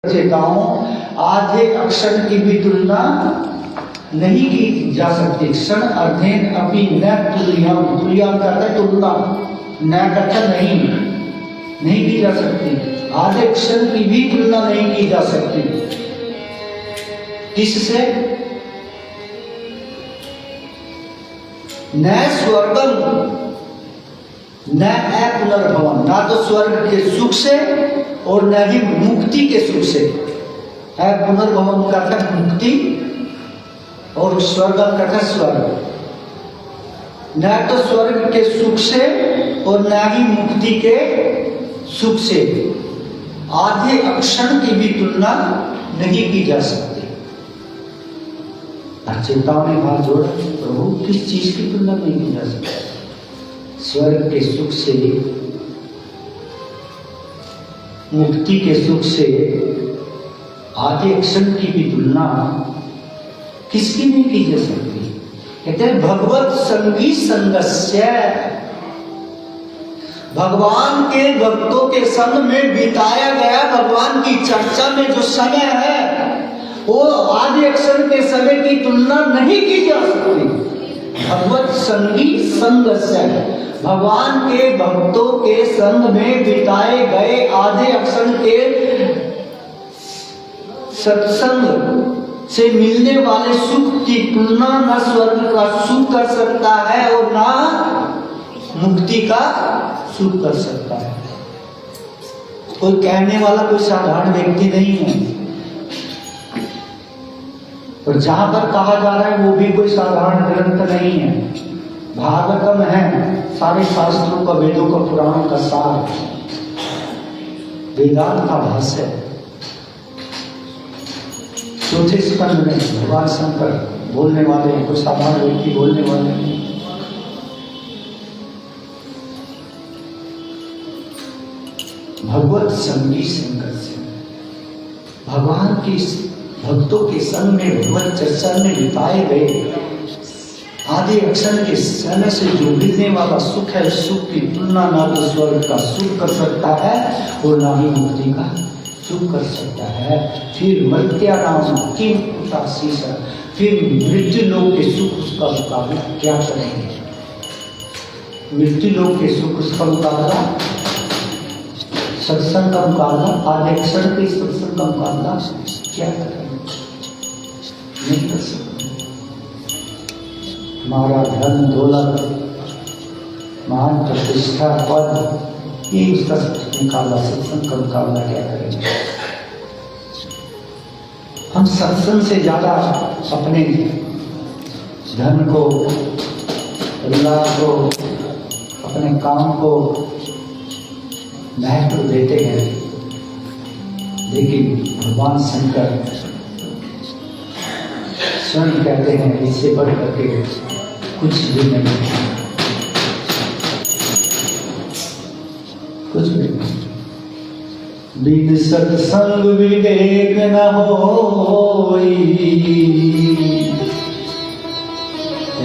चेताओं आधे अक्षर की भी तुलना नहीं की जा सकती। क्षण अर्धेन अपि न तुल्यम, तुल्यम करता है तुलना, न करता नहीं की जा सकती। आधे क्षण की भी तुलना नहीं की जा सकती। किससे? न स्वर्गम न पुनर्भवन, ना तो स्वर्ग के सुख से और न ही मुक्ति के सुख से। है पुनर्भवन का अर्थ मुक्ति और स्वर्ग का अर्थ स्वर्ग। न तो स्वर्ग के सुख से और न ही मुक्ति के सुख से आधे अक्षण की भी तुलना नहीं की जा सकती। चेताओं ने हाथ जोड़ा, प्रभु किस चीज की तुलना नहीं की जा सकती? स्वर्ग के सुख से, मुक्ति के सुख से आधे क्षण की भी तुलना किसकी नहीं की जा सकती? कहते हैं भगवत संगी संगस्य, भगवान के भक्तों के संग में बिताया गया भगवान की चर्चा में जो समय है वो आधे अक्षर के समय की तुलना नहीं की जा सकती। भगवत संगी संगस्य, भगवान के भक्तों के संग में बिताए गए आधे अक्षर के सत्संग से मिलने वाले सुख की तुलना न स्वर्ग का सुख कर सकता है और न मुक्ति का सुख कर सकता है। कोई कहने वाला कोई साधारण व्यक्ति नहीं है, और जहां पर कहा जा रहा है वो भी कोई साधारण ग्रंथ नहीं है। भागवतम है सारे शास्त्रों का, वेदों का, पुराणों का सार, वेदांत का भाष्य है। चौथे स्कंद में भगवान शंकर बोलने वाले हैं, कोई साधारण व्यक्ति बोलने वाले हैं। भगवत संगी संगत से, भगवान की भक्तों के संग में भगवत चर्चा में बिताए गए आधे अक्षर के समय से जो मिलने वाला सुख है, सुख की तुलना ना तो स्वर्ग का सुख कर सकता है और ना ही मुक्ति का सुख कर सकता है। फिर मर्त्या नाम किम उतासीस, फिर मृत्यु लोक के सुख उसका मुकाबला क्या करेंगे? मृत्यु लोक के सुख उसका मुकाबला, सत्संग का मुकाबला, आधे अक्षर के सत्संग का मुकाबला क्या करेंगे? नहीं कर सकते। हमारा धन दौलत, मान प्रतिष्ठा, पद, ये उसका मुकाबला, सत्संग का मुकाबला क्या करेंगे? हम सत्संग से ज्यादा अपने धन को, परिवार को, अपने काम को महत्व देते हैं, लेकिन भगवान शंकर स्वयं कहते हैं इससे बढ़ करके कुछ भी नहीं, कुछ भी नहीं। बिन सत्संग विवेक न होई,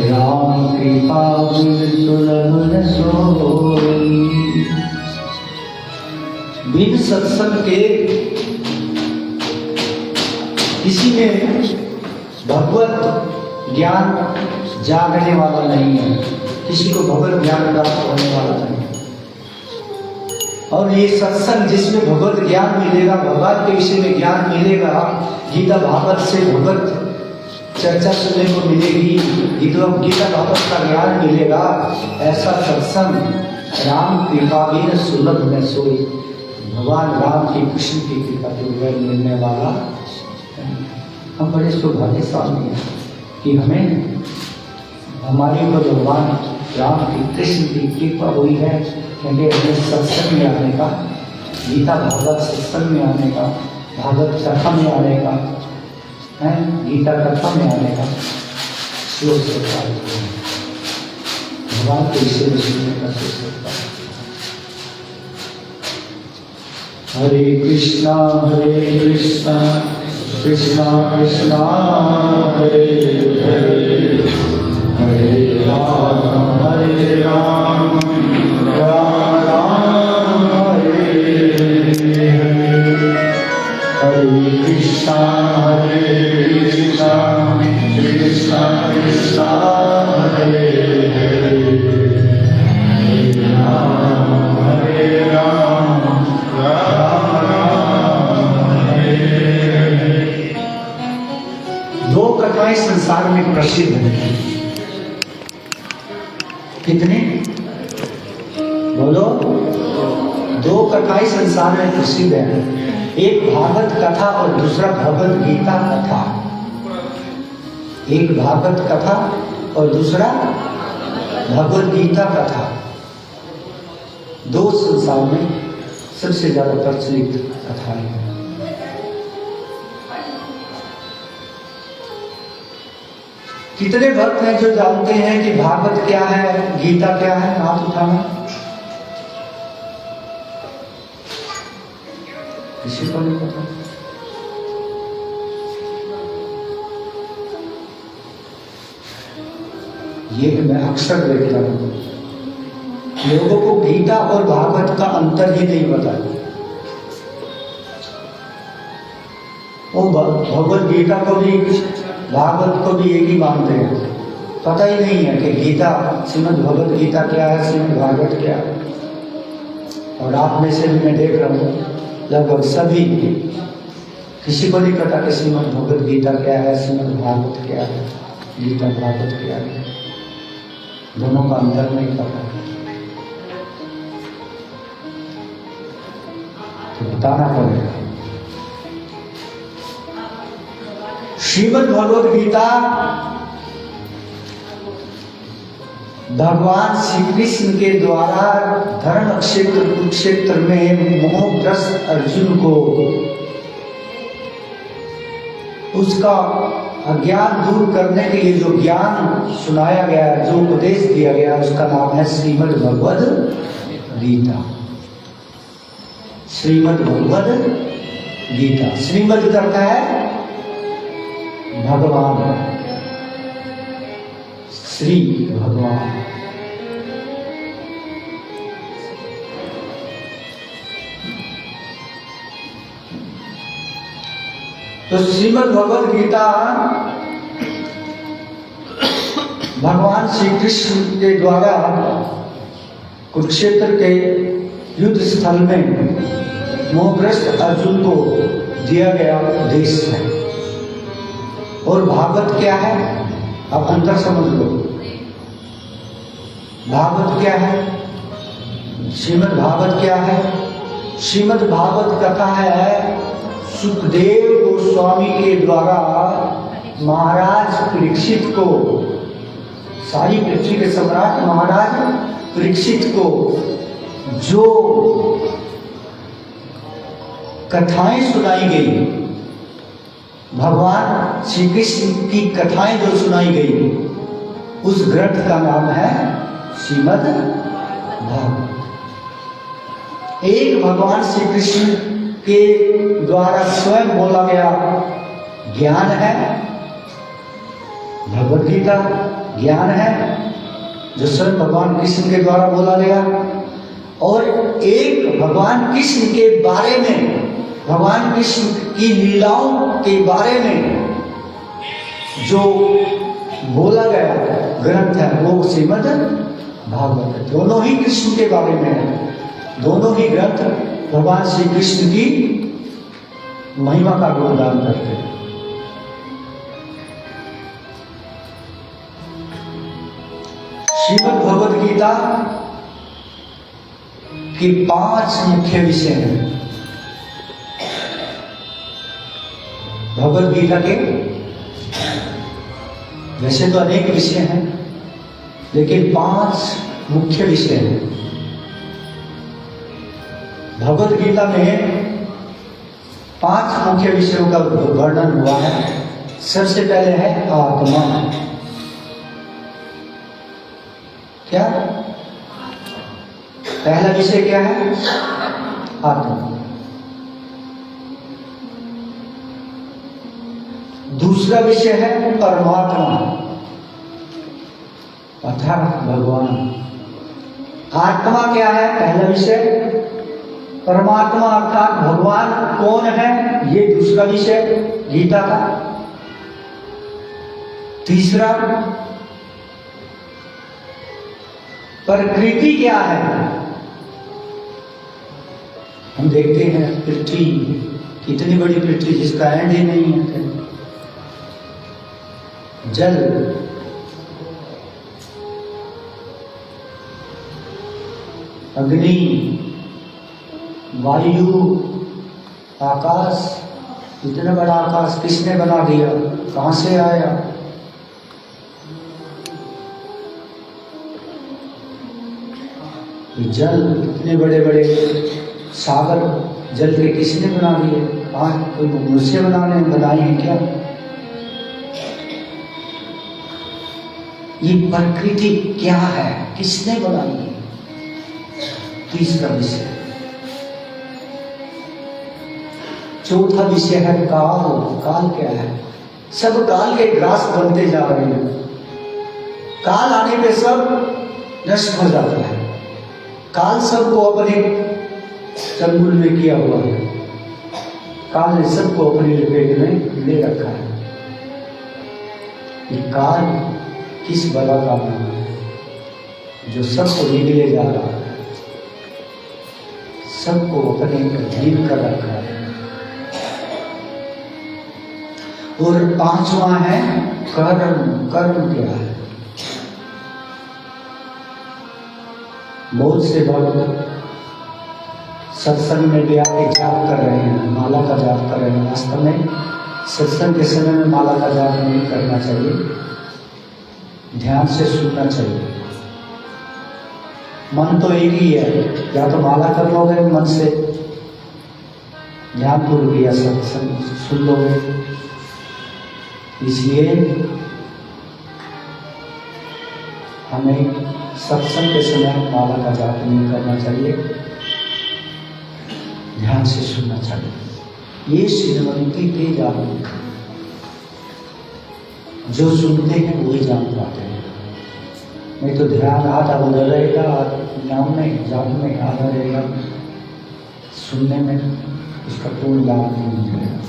राम कृपा बिन सुलभ न सोई। बिन सत्संग के किसी में भगवत ज्ञान जागने वाला नहीं है, किसी को भगवत ज्ञान प्राप्त होने वाला नहीं है। और ये सत्संग जिसमें भगवत ज्ञान मिलेगा, भगवान के विषय में ज्ञान मिलेगा, गीता भागवत से भगवत चर्चा सुनने को मिलेगी, गीता भागवत का ज्ञान मिलेगा, ऐसा सत्संग राम कृपा बिन सुलभ न सोई। भगवान राम की, कृष्ण की कृपा के बगैर मिलने वाला। हम बड़े सौभाग्यशाली हैं कि हमें हमारे ऊपर भगवान राम की, कृष्ण की कृपा हुई है, क्योंकि हमें सत्संग में आने का, गीता भागवत सत्संग में आने का, भागवत कथा में आने का, है गीता कथा में आने का श्लोक से भगवान के विषय में सुनने का सोच है। हरे कृष्णा कृष्णा कृष्णा हरे हरे, हरे राम राम राम हरे हरे, हरे कृष्णा कृष्णा कृष्णा हरे हरे, हरे राम राम राम हरे हरे। दो कथाएं संसार में प्रसिद्ध हैं। कितने? बोलो। दो कथाएं संसार में प्रसिद्ध है, एक भागवत कथा और दूसरा भगवत गीता कथा। एक भागवत कथा और दूसरा भगवत गीता कथा। दो संसार में सबसे ज्यादा प्रचलित कथाएं हैं। कितने भक्त हैं जो जानते हैं कि भागवत क्या है, गीता क्या है? हाथ उठाना। किसी को नहीं पता। ये मैं अक्सर देखता हूं, लोगों को गीता और भागवत का अंतर ही नहीं पता। वो भगवत गीता को भी भागवत को भी एक ही मानते हैं। पता ही नहीं है कि गीता, श्रीमद् भगवत गीता क्या है, श्रीमद् भागवत क्या है। और आप में से भी मैं देख रहा हूँ लगभग सभी, किसी को नहीं पता कि श्रीमद् भगवत गीता क्या है, श्रीमद् भागवत क्या है, गीता भागवत क्या है। दोनों का अंतर नहीं पता, तो बताना पड़ेगा। श्रीमद् भगवत गीता भगवान श्री कृष्ण के द्वारा धर्म क्षेत्र कुरुक्षेत्र में मोहग्रस्त अर्जुन को उसका अज्ञान दूर करने के लिए जो ज्ञान सुनाया गया, जो उपदेश दिया गया, उसका नाम है श्रीमद् भगवत गीता। श्रीमद् भगवत गीता। श्रीमद् करता है भगवान, श्री भगवान। तो श्रीमद् भगवत गीता भगवान श्री कृष्ण के द्वारा कुरुक्षेत्र के युद्ध स्थल में मोहग्रस्त अर्जुन को दिया गया उपदेश है। और भागवत क्या है? अब अंतर समझ लो। भागवत क्या है? श्रीमद् भागवत क्या है? श्रीमद् भागवत कथा है सुखदेव गोस्वामी के द्वारा महाराज परीक्षित को, सारी पृथ्वी के सम्राट महाराज परीक्षित को जो कथाएं सुनाई गई, भगवान श्री कृष्ण की कथाएं जो सुनाई गई, उस ग्रंथ का नाम है श्रीमद् भागवत। एक भगवान श्री कृष्ण के द्वारा स्वयं बोला गया ज्ञान है, भगवत गीता ज्ञान है जो स्वयं भगवान कृष्ण के द्वारा बोला गया। और एक भगवान कृष्ण के बारे में, भगवान कृष्ण की लीलाओं के बारे में जो बोला गया ग्रंथ है वो श्रीमद् भागवत है। दोनों ही कृष्ण के बारे में है। दोनों ही ग्रंथ भगवान श्री कृष्ण की महिमा का गुणगान करते हैं। श्रीमद् भगवत गीता के 5 मुख्य विषय हैं। भगवत गीता के वैसे तो अनेक विषय हैं, लेकिन 5 मुख्य विषय हैं। भगवत गीता में 5 मुख्य विषयों का वर्णन हुआ है। सबसे पहले है आत्मा। क्या पहला विषय क्या है? आत्मा। दूसरा विषय है परमात्मा अर्थात भगवान। आत्मा क्या है? पहला विषय परमात्मा अर्थात भगवान कौन है, ये दूसरा विषय गीता का। तीसरा, प्रकृति क्या है। हम देखते हैं पृथ्वी, कितनी बड़ी पृथ्वी जिसका एंड ही नहीं है। जल, अग्नि, वायु, आकाश, इतना बड़ा आकाश किसने बना दिया, कहां से आया। जल, इतने बड़े बड़े सागर जल के किसने बना दिए। आज कोई मनुष्य बनाए हैं क्या। ये प्रकृति क्या है, किसने बनाई है। तीसरा विषय। चौथा विषय है काल। काल क्या है। सब काल के ग्रास बनते जा रहे हैं। काल आने पे सब नष्ट हो जाता है। काल सबको अपने चंगुल में किया हुआ है। काल ने सबको अपनी लपेट में ले रखा है। ये काल किस बला का नाम है जो सबको निगले जा रहा है, सबको अपने अधीन कर रखा है। और पांचवा है कर्म। कर्म क्या है। बहुत से भक्त सत्संग में भी आके जाप कर रहे हैं, माला का जाप कर रहे हैं। वास्तव में सत्संग के समय में माला का जाप नहीं करना चाहिए, ध्यान से सुनना चाहिए। मन तो एक ही है, या तो माला कर लोगे मन से ध्यानपूर्वक, या सत्संग सुन लोगे। इसलिए हमें सत्संग के समय माला का जाप नहीं करना चाहिए, ध्यान से सुनना चाहिए। ये श्रीमती के जान, जो सुनते हैं वही जान पाते हैं। नहीं तो ध्यान आधा उधर रहेगा, नाम में जाप में आधा रहेगा, सुनने में उसका पूर्ण लाभ नहीं मिलेगा।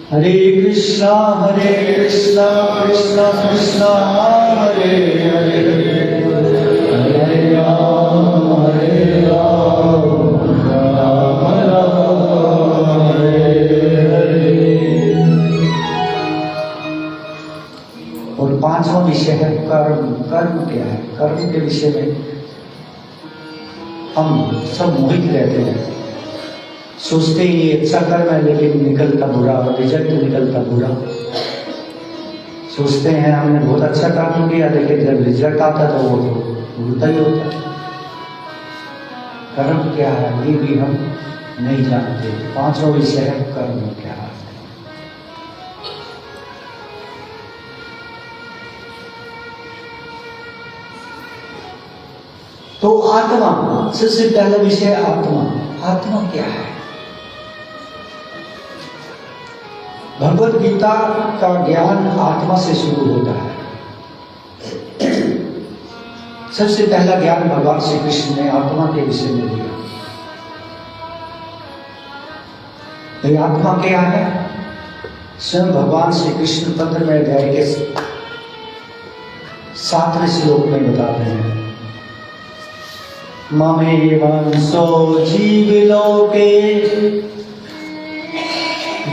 हरे कृष्णा कृष्णा कृष्णा हरे हरे, हरे राम राम राम हरे हरे। और पांचवा विषय है कर्म। कर्म क्या है। कर्म के विषय में हम सब मोहित रहते हैं, सोचते ही ये अच्छा कर्म है लेकिन निकलता बुरा, रिजल्ट निकलता बुरा। सोचते हैं हमने बहुत अच्छा काम किया, लेकिन जब रिजल्ट आता तो वो तो उल्टा ही होता। कर्म क्या है ये भी हम नहीं जानते। पांचवा विषय है कर्म क्या है। तो आत्मा, सबसे पहला विषय आत्मा। आत्मा क्या है। भगवत गीता का ज्ञान आत्मा से शुरू होता है। सबसे पहला ज्ञान भगवान श्री कृष्ण ने आत्मा के विषय में दिया। तो आत्मा क्या है, स्वयं भगवान श्री कृष्ण 15वें अध्याय के 7वें श्लोक में बताते हैं। ममेवंसो जीवलोके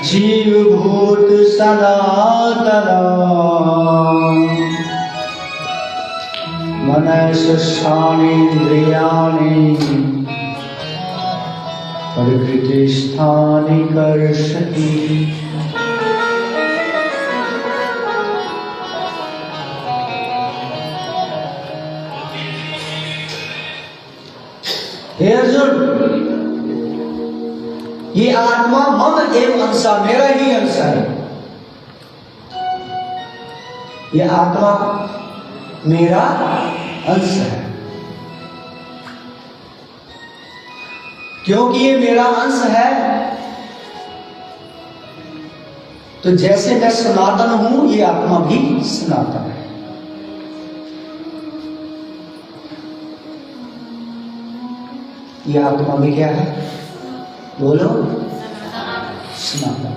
जीवभूत सनातना मनसश्चानेन्द्रियाणि प्रकृतिस्थानि कर्षति। हे अर्जुन, ये आत्मा मम एव अंशा, मेरा ही अंश है। ये आत्मा मेरा अंश है। क्योंकि ये मेरा अंश है, तो जैसे मैं सनातन हूं, ये आत्मा भी सनातन है। ये आत्मा में क्या है? बोलो, सनातन,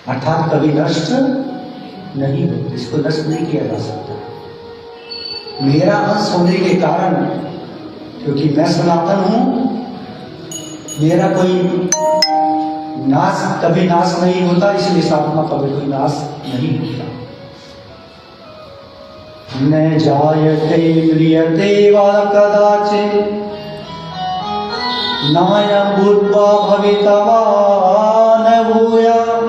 अर्थात कभी नष्ट नहीं होती, इसको नष्ट नहीं किया जा सकता। मेरा अंश होने के कारण, क्योंकि मैं सनातन हूं, मेरा कोई नाश, कभी नाश नहीं होता, इसलिए इस आत्मा कभी कोई नाश नहीं होता। न जायते म्रियते वा कदाचित् नायं भूत्वा भवितवा न भूयात्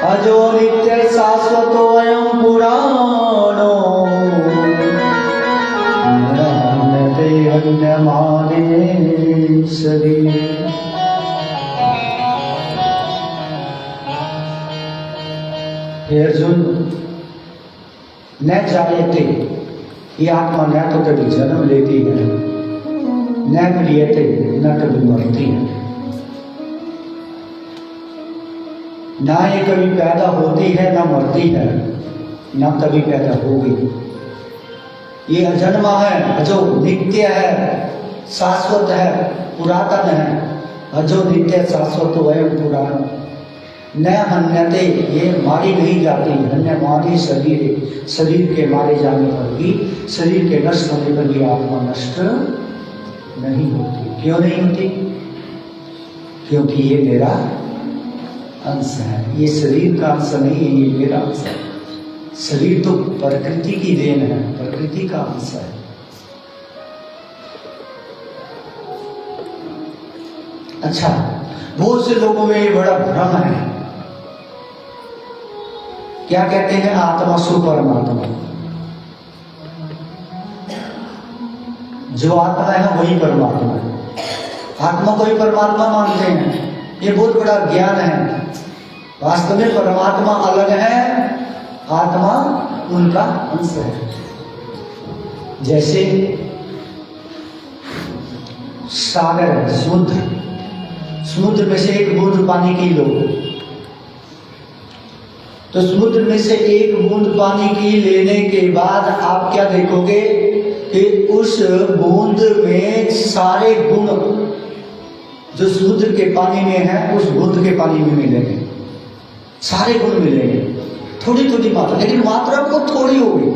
अजो नित्य शाश्वतो अयं पुराणो न देहन्यमाने शरीरे। हे अर्जुन, न जायते, ये आत्मा न तो कभी जन्म लेती है, न म्रियते, न कभी मरती है, ना ये कभी पैदा होती है न मरती है, न कभी पैदा होगी। ये अजन्मा है, जो नित्य है, शाश्वत है, पुरातन है। अजो नित्य शाश्वत वयम पुराण न हन्यते, ये मारी नहीं जाती। हन्यमाने शरीर, शरीर के मारे जाने पर भी, शरीर के नष्ट होने पर भी आत्मा नष्ट नहीं होती। क्यों नहीं होती? क्योंकि ये मेरा अंश है, ये शरीर का अंश नहीं है, ये मेरा अंश है। शरीर तो प्रकृति की देन है, प्रकृति का अंश है। अच्छा, बहुत से लोगों में ये बड़ा भ्रम है। क्या कहते हैं? आत्मा सु परमात्मा। जो आत्मा है वही परमात्मा है। आत्मा को ही परमात्मा मानते हैं, ये बहुत बड़ा ज्ञान है। वास्तव में परमात्मा अलग है, आत्मा उनका अंश है। जैसे सागर है, समुद्र, समुद्र में से एक बूंद पानी की लो, तो समुद्र में से एक बूंद पानी की लेने के बाद आप क्या देखोगे कि उस बूंद में सारे गुण जो समुद्र के पानी में है उस बूंद के पानी में मिलेंगे, सारे गुण मिलेंगे। थोड़ी थोड़ी मात्रा, लेकिन मात्रा बहुत थोड़ी होगी।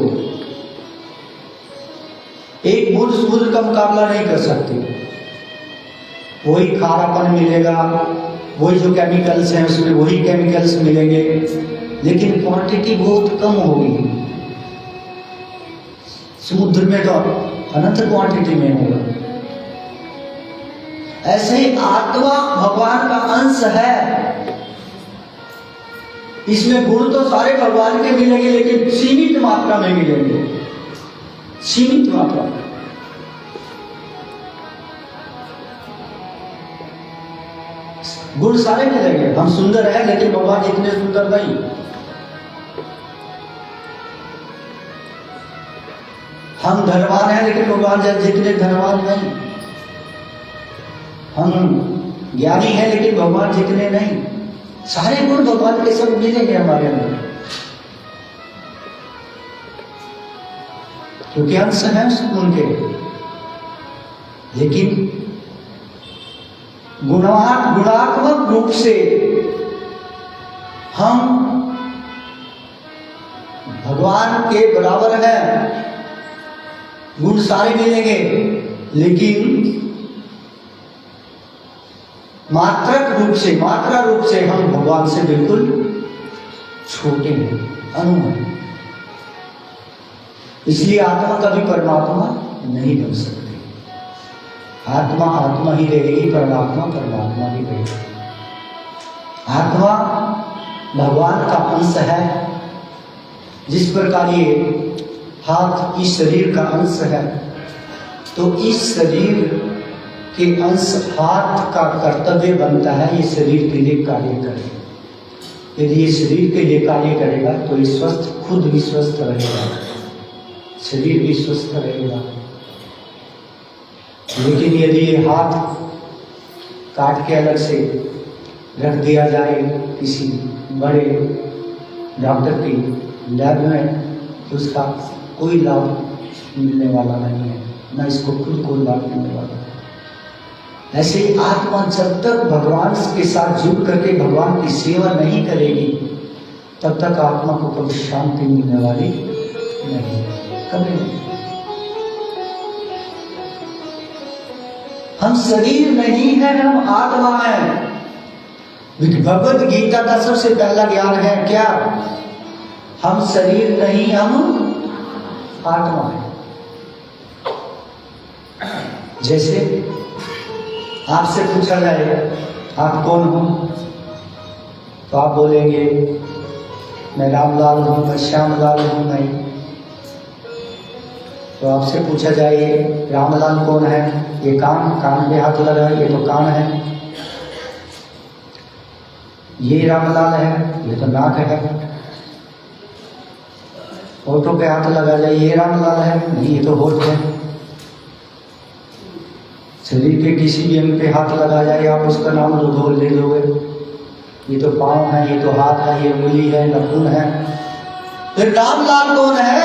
एक बूंद समुद्र का मुकाबला नहीं कर सकती। वही खारापन मिलेगा, वही जो केमिकल्स हैं उसमें वही केमिकल्स मिलेंगे, लेकिन क्वांटिटी बहुत कम होगी। समुद्र में तो अनंत क्वांटिटी में होगा। ऐसे ही आत्मा भगवान का अंश है, इसमें गुण तो सारे भगवान के मिलेंगे, लेकिन सीमित मात्रा में मिलेंगे, सीमित मात्रा में। गुण सारे मिलेंगे। हम सुंदर हैं लेकिन भगवान इतने सुंदर नहीं। हम धनवान हैं लेकिन भगवान जितने धनवान नहीं। हम ज्ञानी हैं लेकिन भगवान जितने नहीं। सारे गुण भगवान के सब मिलेंगे हमारे अंदर, क्योंकि अंश है उनके। लेकिन गुणात्मक रूप से हम भगवान के बराबर हैं, गुण सारे मिलेंगे, लेकिन मात्रा रूप से हम भगवान से बिल्कुल छोटे हैं, अणु हैं। इसलिए आत्मा कभी परमात्मा नहीं बन सकती। आत्मा आत्मा ही रहेगी, परमात्मा परमात्मा ही रहेगी। आत्मा भगवान का अंश है। जिस प्रकार ये हाथ इस शरीर का अंश है, तो इस शरीर के अंश हाथ का कर्तव्य बनता है ये शरीर के लिए कार्य करे। यदि ये शरीर के लिए कार्य करेगा तो ये स्वस्थ, खुद भी स्वस्थ रहेगा, शरीर भी स्वस्थ रहेगा। लेकिन यदि ये हाथ काट के अलग से रख दिया जाए किसी बड़े डॉक्टर की लैब में, तो उसका कोई लाभ मिलने वाला नहीं है, ना इसको खुद कोई लाभ मिलने वाला है। ऐसे ही आत्मा जब तक भगवान के साथ जुड़ करके भगवान की सेवा नहीं करेगी तब तक आत्मा को कभी शांति मिलने वाली नहीं, कभी नहीं। हम शरीर नहीं है, हम आत्मा है। भगवद गीता का सबसे पहला ज्ञान है क्या? हम शरीर नहीं, हम आत्मा है। जैसे आपसे पूछा जाए आप कौन हो, तो आप बोलेंगे मैं रामलाल हूँ, मैं श्यामलाल हूँ, मैं। तो आपसे पूछा जाए रामलाल कौन है, ये कान पे हाथ लगा, ये तो कान है। ये रामलाल है, ये तो नाक है। होठों पे हाथ लगा जाए, ये रामलाल है, नहीं ये तो होठ है। शरीर के किसी भी अंग पे हाथ लगा जाए, आप उसका नाम रोल ले लोगे, ये तो पाँव है, ये तो हाथ है, ये उंगली है, नाखून है। फिर रामलाल कौन है?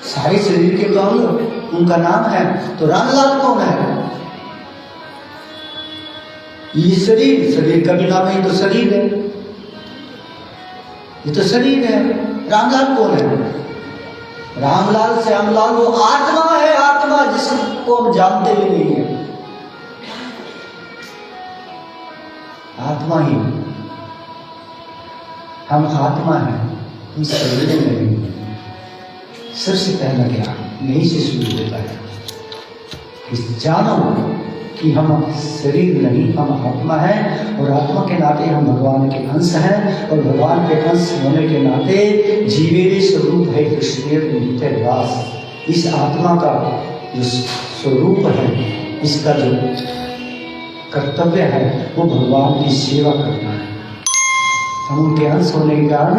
सारे शरीर के अंग उनका नाम है, तो रामलाल कौन है? ये शरीर का भी नाम है, ये तो शरीर है, ये तो शरीर है। रामलाल कौन है? रामलाल श्यामलाल वो आत्मा है, आत्मा जिसको हम जानते भी नहीं है। आत्मा ही हम आत्मा है, हम शरीर में नहीं है। सबसे पहला ज्ञान यही से शुरू होता है कि जानो कि हम शरीर नहीं, हम आत्मा है, और आत्मा के नाते हम भगवान के अंश हैं, और भगवान के अंश होने के नाते जीवेरे स्वरूप है कृष्ण नित्य वास। इस आत्मा का जो स्वरूप है, इसका जो कर्तव्य है वो भगवान की सेवा करना है। हम उनके अंश होने के कारण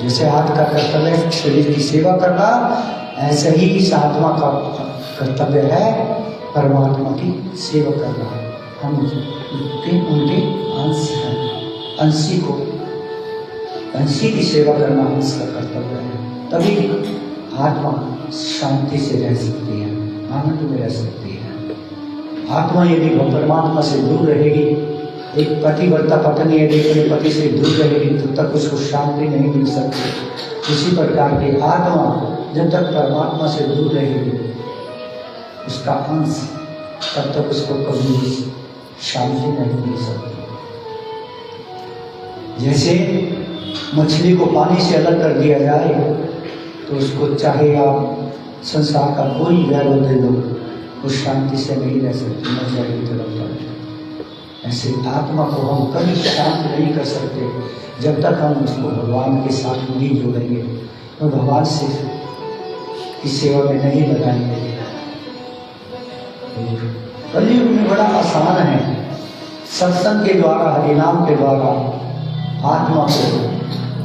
जैसे हाथ का कर्तव्य है शरीर की सेवा करना, ऐसे ही इस आत्मा का कर्तव्य है परमात्मा की सेवा करना है। हम उनके अंश हैं, अंशी की सेवा करना अंश का कर्तव्य है। तभी आत्मा शांति से रह सकती है, आनंद में रह सकती है। आत्मा यदि परमात्मा से दूर रहेगी, एक पतिव्रता पत्नी यदि अपने पति से दूर रहेगी तब तक उसको शांति नहीं मिल सकती। इसी प्रकार की आत्मा जब तक परमात्मा से दूर रहेगी, उसका अंश, तब तक उसको कभी शांति नहीं मिल सकती। जैसे मछली को पानी से अलग कर दिया जाए तो उसको चाहे आप संसार का कोई वैभव दे दो, वो शांति से नहीं रह सकती, न जाएगी तरफ। ऐसे आत्मा को हम कभी शांत नहीं कर सकते जब तक हम उसको भगवान के साथ नहीं जोड़ेंगे और भगवान से की सेवा में नहीं लगाएंगे। कलयुग में बड़ा आसान है, सत्संग के द्वारा, हरिनाम के द्वारा आत्मा को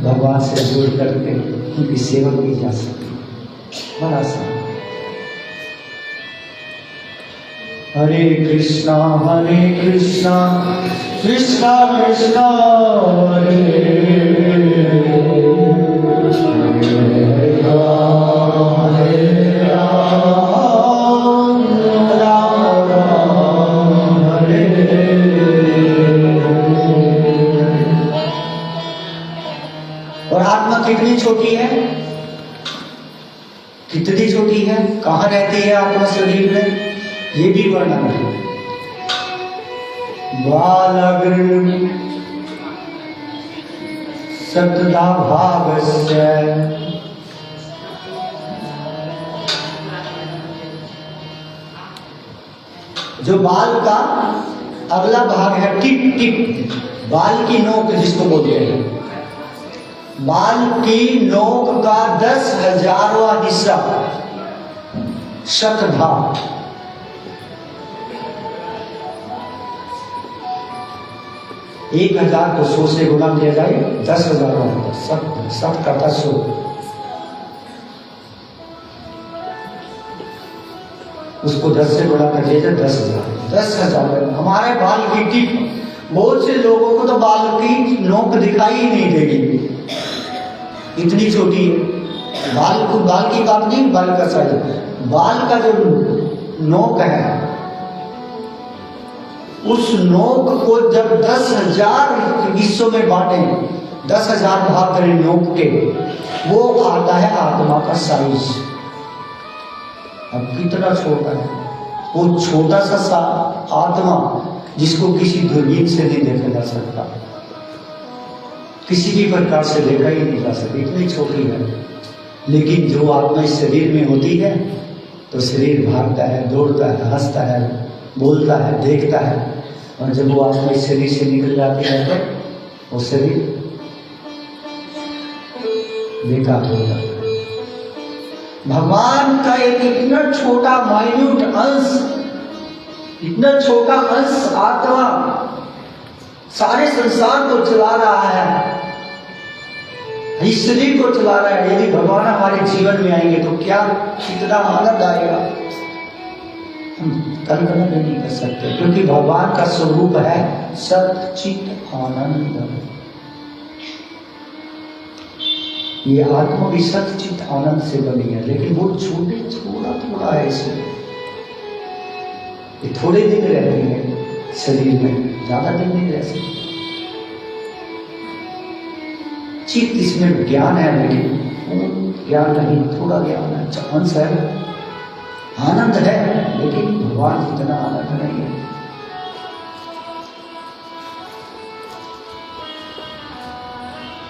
भगवान से जोड़ करके उनकी सेवा की जा सकती, बड़ा आसान। हरे कृष्णा कृष्णा कृष्णा हरे और आत्मा कितनी छोटी है, कितनी छोटी है, कहाँ रहती है आत्मा शरीर में, ये भी वर्णन है। बालग्र सतदा भागस्य जो बाल का अगला भाग है, टिप टिप, बाल की नोक जिसको बोलते हैं, बाल की नोक का 10,000वां हिस्सा शतधा, एक 1000 को 100 से गुना दिया जाए 10,000 होता, सत का 10 उसको 10 से गुणा कर दिया जाए 10,000। 10,000 हमारे बाल की टिप, बहुत से लोगों को तो बाल की नोक दिखाई ही नहीं देगी, इतनी छोटी है। बाल की बात नहीं, बाल का साइज बाल का जो नोक है, उस नोक को जब 10,000 हिस्सों में बांटे, 10,000 भाग करें नोक के, वो आता है आत्मा का साइज। अब कितना छोटा है वो छोटा सा आत्मा, जिसको किसी दूरबीन से नहीं देखा जा सकता, किसी भी प्रकार से देखा ही नहीं जा सकता, इतनी छोटी है। लेकिन जो आत्मा इस शरीर में होती है तो शरीर भागता है, दौड़ता है, हंसता है, बोलता है, देखता है। और जब वो आत्मा इस शरीर से निकल जाती है तो वो शरीर बेकार हो जाता है। भगवान का एक इतना छोटा माइन्यूट अंश, इतना छोटा अंश आत्मा सारे संसार को चला रहा है, इस शरीर को चला रहा है। यदि भगवान हमारे जीवन में आएंगे तो क्या कितना आनंद आएगा, हम कल्पना भी नहीं कर सकते। क्योंकि भगवान का स्वरूप है सत चित आनंद। ये आत्मा भी सत चित आनंद से बनी है, लेकिन वो थोड़ा है इसमें। ये थोड़े दिन रहती है शरीर में, ज्यादा दिन नहीं रह सकती। चित्त इसमें ज्ञान है, लेकिन ज्ञान नहीं, थोड़ा ज्ञान है, अंश है, आनंद है, लेकिन भगवान जितना आनंद नहीं है।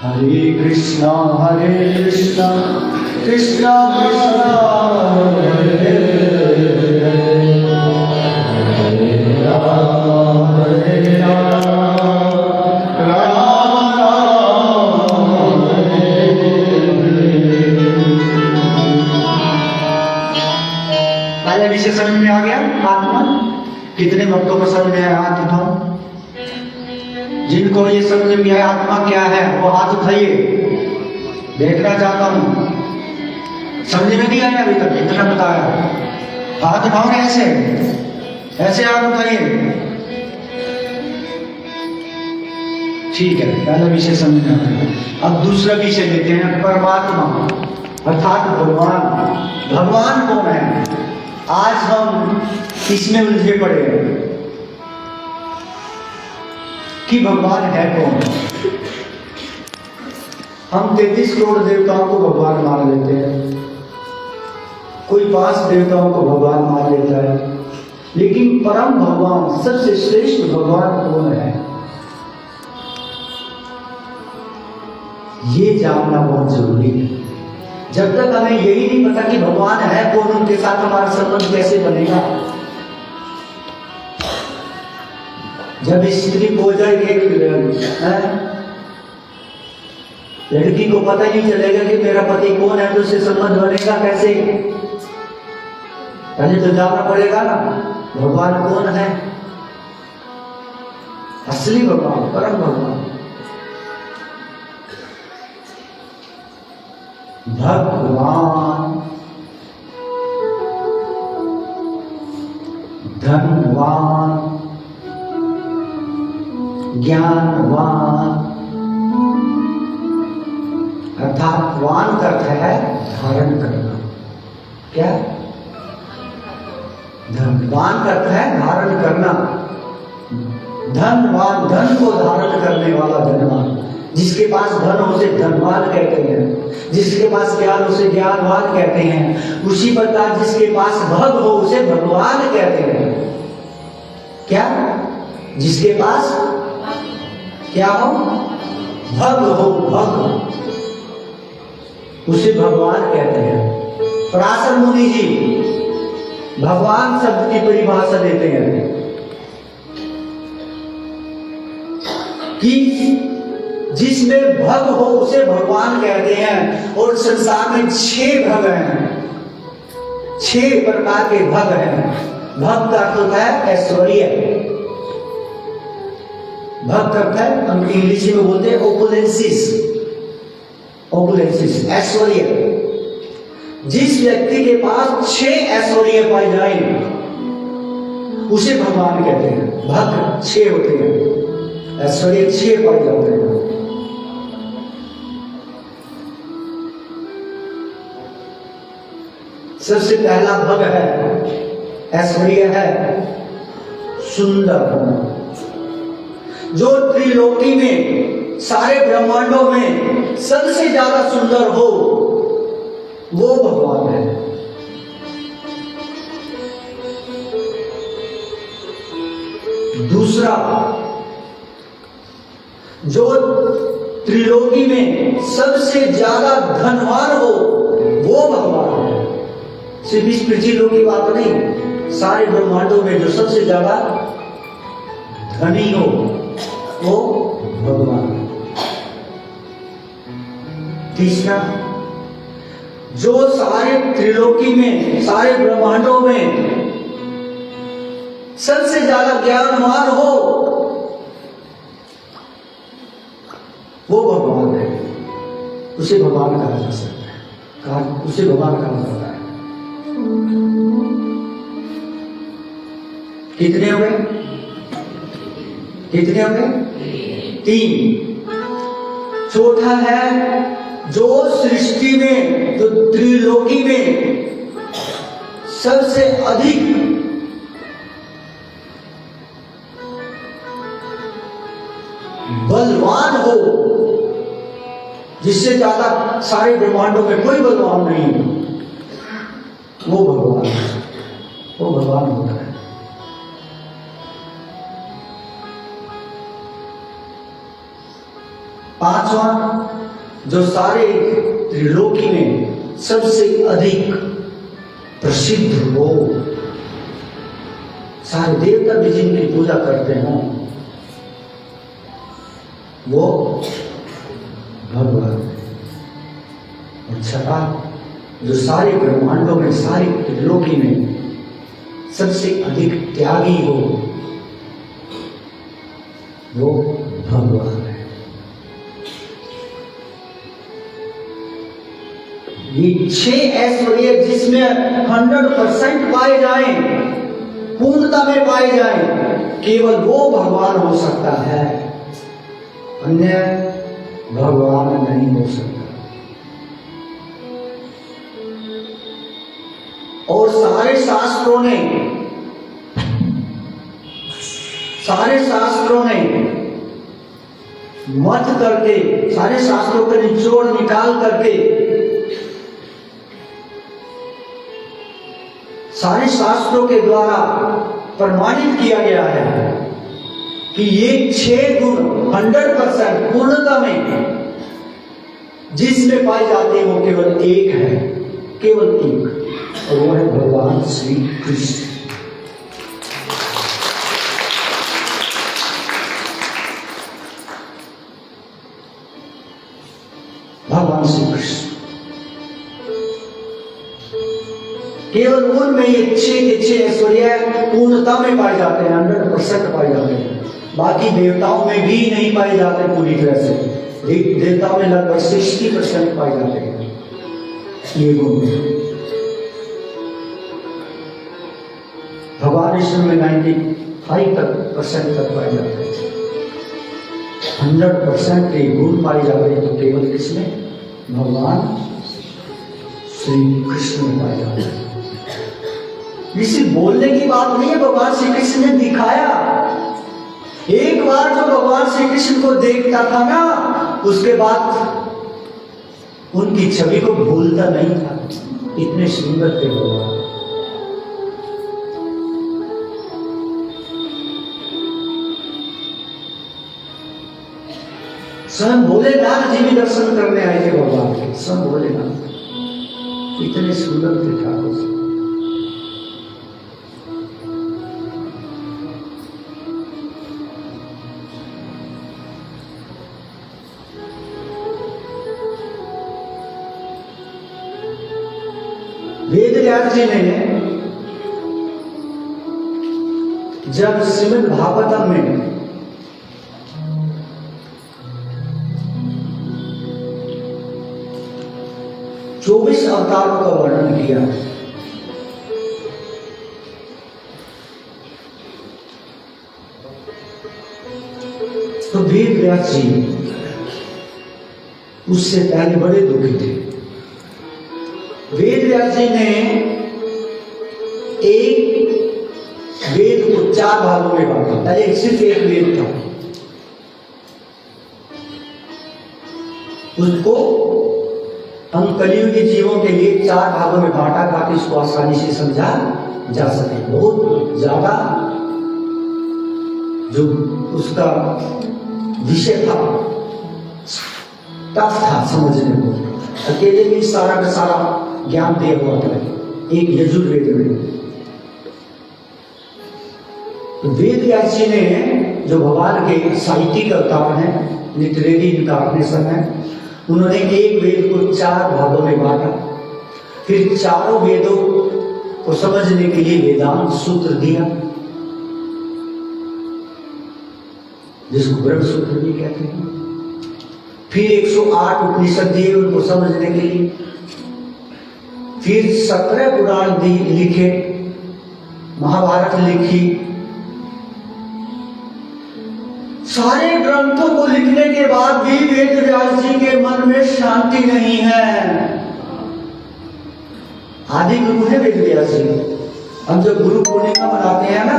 हरे कृष्णा कृष्णा कृष्णा हरे राम हरे राम राम राम पहले विषय समझ में आ गया। आत्मा कितने भक्तों को समझ में आया? आत्मा जिनको ये समझ में आया आत्मा क्या है वो हाथ उठाइए, देखना चाहता हूं। समझ में नहीं आया अभी तक? इतना बताया, हाथ उठाओ ना, ऐसे ऐसे हाथ उठाइए। ठीक है, पहला विषय समझ में आया। अब दूसरा विषय लेते हैं, परमात्मा अर्थात भगवान। भगवान कौन है? आज हम इसमें उलझे पड़े हैं कि भगवान है कौन। हम 33 करोड़ देवताओं को भगवान मान लेते हैं, कोई 5 देवताओं को भगवान मान लेता है, लेकिन परम भगवान, सबसे श्रेष्ठ भगवान कौन है, ये जानना बहुत जरूरी है। जब तक हमें यही नहीं पता कि भगवान है कौन, उनके साथ हमारा संबंध कैसे बनेगा। जब स्त्री हो जाएगी, लड़की को पता नहीं चलेगा कि मेरा पति कौन है, तो उससे संबंध बनेगा कैसे? पहले तो जानना पड़ेगा ना भगवान कौन है, असली भगवान, परम भगवान। भगवान धनवान, ज्ञानवान, अर्थात वान का अर्थ है धारण करना। क्या? धनवान का अर्थ है धारण करना। धनवान, धन को धारण करने वाला धनवान। जिसके पास धन हो उसे धनवान कहते हैं, जिसके पास ज्ञान उसे ज्ञानवान कहते हैं। उसी प्रकार जिसके पास भग हो उसे भगवान कहते हैं। क्या? जिसके पास क्या हो? भग हो, भग, उसे भगवान कहते हैं। पराशर मुनि जी भगवान शब्द की परिभाषा देते हैं कि जिसमें भग हो उसे भगवान कहते हैं। और संसार में 6 भग हैं, 6 प्रकार के भग हैं। भग का अर्थ होता है ऐश्वर्य। भग करता है, हम इंग्लिश में बोलते हैं ओपुलेंसिस। ओपुलेंसिस ऐश्वर्य। जिस व्यक्ति के पास 6 ऐश्वर्य पाए जाए उसे भगवान कहते हैं। भग 6 होते हैं, ऐश्वर्य 6 पाए जाते हैं। सबसे पहला भग है, ऐश्वर्य है सुंदर होना। जो त्रिलोकी में, सारे ब्रह्मांडों में सबसे ज्यादा सुंदर हो वो भगवान है। दूसरा, जो त्रिलोकी में सबसे ज्यादा धनवान हो वो भगवान है। सिर्फ इस पृथ्वी लोक की बात नहीं, सारे ब्रह्मांडों में जो सबसे ज्यादा धनी हो वो भगवान है। तीसरा, जो सारे त्रिलोकी में, सारे ब्रह्मांडों में सबसे ज्यादा ज्ञानवान हो वो भगवान है। उसे भगवान कहा जा सकता है, उसे भगवान कहा जाता है। कितने हो गए? कितने हो गए? 3। चौथा है, जो सृष्टि में, जो त्रिलोकी में सबसे अधिक बलवान हो, जिससे ज्यादा सारे ब्रह्मांडों में कोई बलवान नहीं, वो भगवान है, वो भगवान होता है। पांचवा, जो सारे त्रिलोकी में सबसे अधिक प्रसिद्ध हो, सारे देवता भी जिनकी पूजा करते हो वो भगवान है। और छठा, जो सारे ब्रह्मांडों में, सारी त्रिलोकी में सबसे अधिक त्यागी हो वो भगवान है। ये 6 ऐश्वर्य जिसमें 100% पाए जाएं, पूर्णता में पाए जाएं, केवल वो भगवान हो सकता है, अन्य भगवान नहीं हो सकता। और सारे शास्त्रों ने मत करके, सारे शास्त्रों का निचोड़ निकाल करके, सारे शास्त्रों के द्वारा प्रमाणित किया गया है कि ये 6 गुण 100% पूर्णता में जिसमें पाई जाती है वो केवल एक है, केवल एक, और वो है भगवान श्री कृष्ण। भगवान श्री कृष्ण केवल उनमें ये 6 के 6 ऐश्वर्य पूर्णता में पाए जाते हैं, 100% पाए जाते हैं। बाकी देवताओं में भी नहीं पाए जाते पूरी तरह से, देवताओं में लगभग 60% पाए जाते हैं ये गुण। भगवान विष्णु में 95% तक पाए जाते हैं। 100% के गुण पाए जाते हैं तो केवल किसमें? भगवान श्री कृष्ण में पाए जाते हैं। इसी बोलने की बात नहीं है, भगवान श्री कृष्ण ने दिखाया। एक बार जो भगवान श्री कृष्ण को देखता था ना, उसके बाद उनकी छवि को भूलता नहीं था, इतने सुंदर थे भगवान। स्वयं भोलेनाथ जी भी दर्शन करने आए थे भगवान के, स्वयं भोलेनाथ, इतने सुंदर थे ठाकुर जी। वेदव्यास जी ने जब श्रीमद् भागवतम में चौबीस अवतारों का वर्णन किया, तो वेदव्यास जी उससे पहले बड़े दुखी थे। वेदव्यास जी ने वेद को 4 भागों में बांटा। पहले सिर्फ एक वेद था, उसको हम कलियुगी जीवों के लिए 4 भागों में बांटा ताकि इसको आसानी से समझा जा सके। बहुत ज्यादा जो उसका विषय था टफ था समझने को, अकेले में सारा का सारा ज्ञान दिया हुआ था एक यजुर्वेद में। तो वेद व्यास जी ने जो भगवान के साहित्यिक अवतार हैं, लिटरेरी इनकार्नेशन है, उन्होंने एक वेद को 4 भागों में बांटा। फिर चारों वेदों को समझने के लिए वेदांत सूत्र दिया, जिसको ब्रह्म सूत्र भी कहते हैं। फिर 108 उपनिषद दिए उनको समझने के लिए। फिर 17 पुराण लिखे, महाभारत लिखी। सारे ग्रंथों को लिखने के बाद भी वेद व्यास जी के मन में शांति नहीं है। आदि गुरु है वेद व्यास जी। हम जब गुरु पूर्णिमा मनाते हैं ना,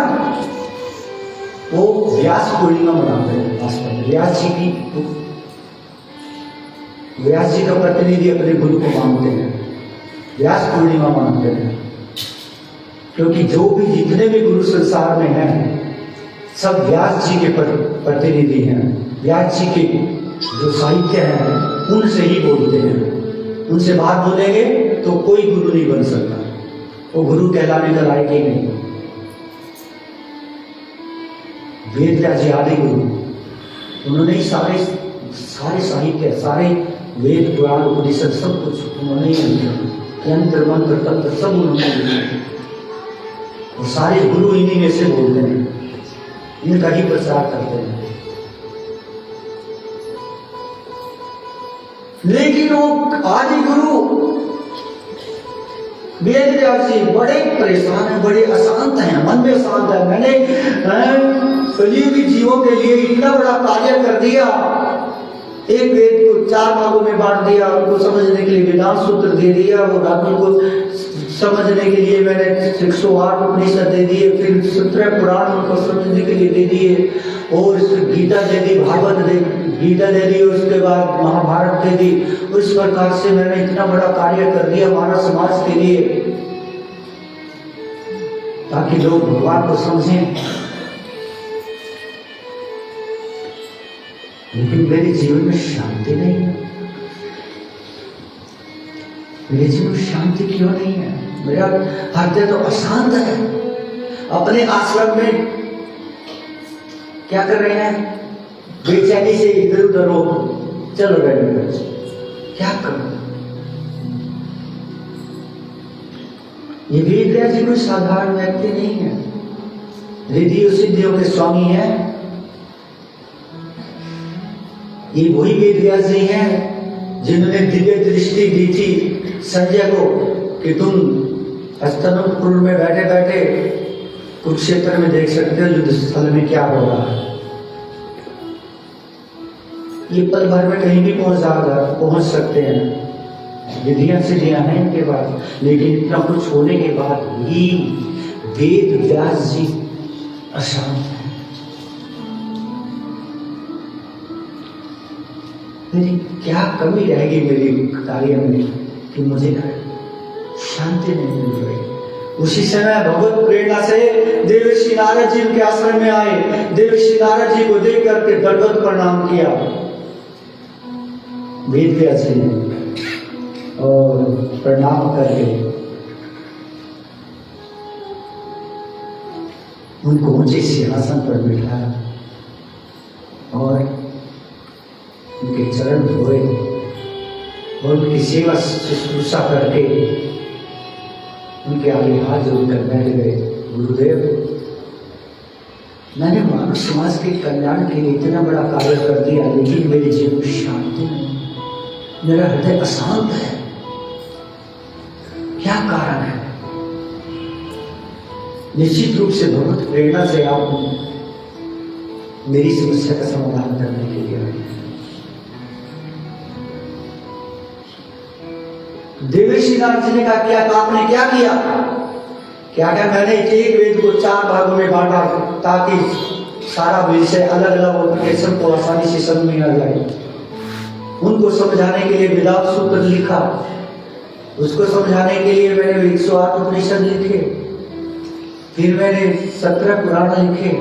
वो व्यास पूर्णिमा मनाते हैं। वास्तव में व्यास जी का प्रतिनिधि अपने गुरु को मानते हैं, व्यास पूर्णिमा मानते हैं। क्योंकि जो भी जितने भी गुरु संसार में हैं, सब व्यास जी के प्रतिनिधि हैं। व्यास जी के जो साहित्य हैं उनसे ही बोलते हैं। उनसे बात बोलेंगे तो कोई गुरु नहीं बन सकता, वो गुरु कहलाने का लायक ही नहीं। वेद व्यास जी आदि गुरु, उन्होंने ही सारे साहित्य, सारे वेद पुराण उपनिषद सब कुछ उन्होंने ही लिखा। यंत्र मंत्र तंत्र सब उन्होंने लिखा, और सारे गुरु इन्हीं में से बोलते हैं, इनका ही प्रचार करते हैं। लेकिन वो आदि गुरु वेद व्यास जी बड़े परेशान हैं, बड़े अशांत हैं, मन में अशांत है। मैंने कलियुगी जीवों के लिए इतना बड़ा कार्य कर दिया, एक वेद को 4 भागों में बांट दिया, उनको समझने के लिए वेदांत सूत्र दे दिया, और उनको समझने के लिए मैंने 108 उपनिषद दे दिए, फिर 17 पुराण उनको समझने के लिए दे दिए, और गीता दे दी, गीता दे दी, उसके बाद महाभारत दे दी। उस प्रकार से मैंने इतना बड़ा कार्य कर दिया मानव समाज के लिए, ताकि लोग भगवान को समझें। लेकिन मेरे जीवन में शांति नहीं है। मेरे जीवन में शांति क्यों नहीं है? मेरा हृदय तो अशांत है। अपने आश्रम में क्या कर रहे हैं? बेचैनी से इधर उधर हो चल रहे हैं, क्या करूं? ये वेद व्यास जी कोई साधारण व्यक्ति नहीं है, रिद्धि सिद्धियों के स्वामी हैं। ये वही वेद व्यास जी हैं जिन्होंने दिव्य दृष्टि दी थी संजय को कि तुम हस्तनपुर में बैठे बैठे कुरुक्षेत्र में देख सकते हो युद्ध स्थल में क्या हो रहा है। ये पल भर में कहीं भी पहुंच सकते हैं, विधियां सिद्धियां हैं इनके पास। लेकिन इतना कुछ होने के बाद भी वेद व्यास जी अशांत है। मेरी क्या कमी रहेगी मेरे कार्य में कि मुझे शांति नहीं मिल रही। उसी समय भगवत प्रेरणा से देवर्षि नारद जी उनके आश्रम में आए। देवर्षि नारद जी को देख करके दंडवत प्रणाम किया वेद व्यास जी ने, और प्रणाम करके उनको ऊंचे सिंहासन पर बिठाया और उनके चरण धोए और उनकी सेवा शुश्रूषा करके उनके आगे हाथ जोड़कर बैठ गए। गुरुदेव, मैंने मानव समाज के कल्याण के लिए इतना बड़ा कार्य कर दिया, लेकिन मेरे जीवन में शांति नहीं, मेरा हृदय अशांत है। क्या कारण है? निश्चित रूप से भगवत प्रेरणा से आप मेरी समस्या का समाधान करने के लिए आए। देवर्षि नारद जी ने कहा, क्या आपने क्या किया? क्या क्या मैंने एक वेद को 4 भागों में बांटा ताकि सारा विषय अलग अलग होकर सबको आसानी से समझ में आ जाए। उनको समझाने के लिए वेदांत सूत्र लिखा, उसको समझाने के लिए मैंने 108 उपनिषद लिखे, फिर मैंने 17 पुराण लिखे,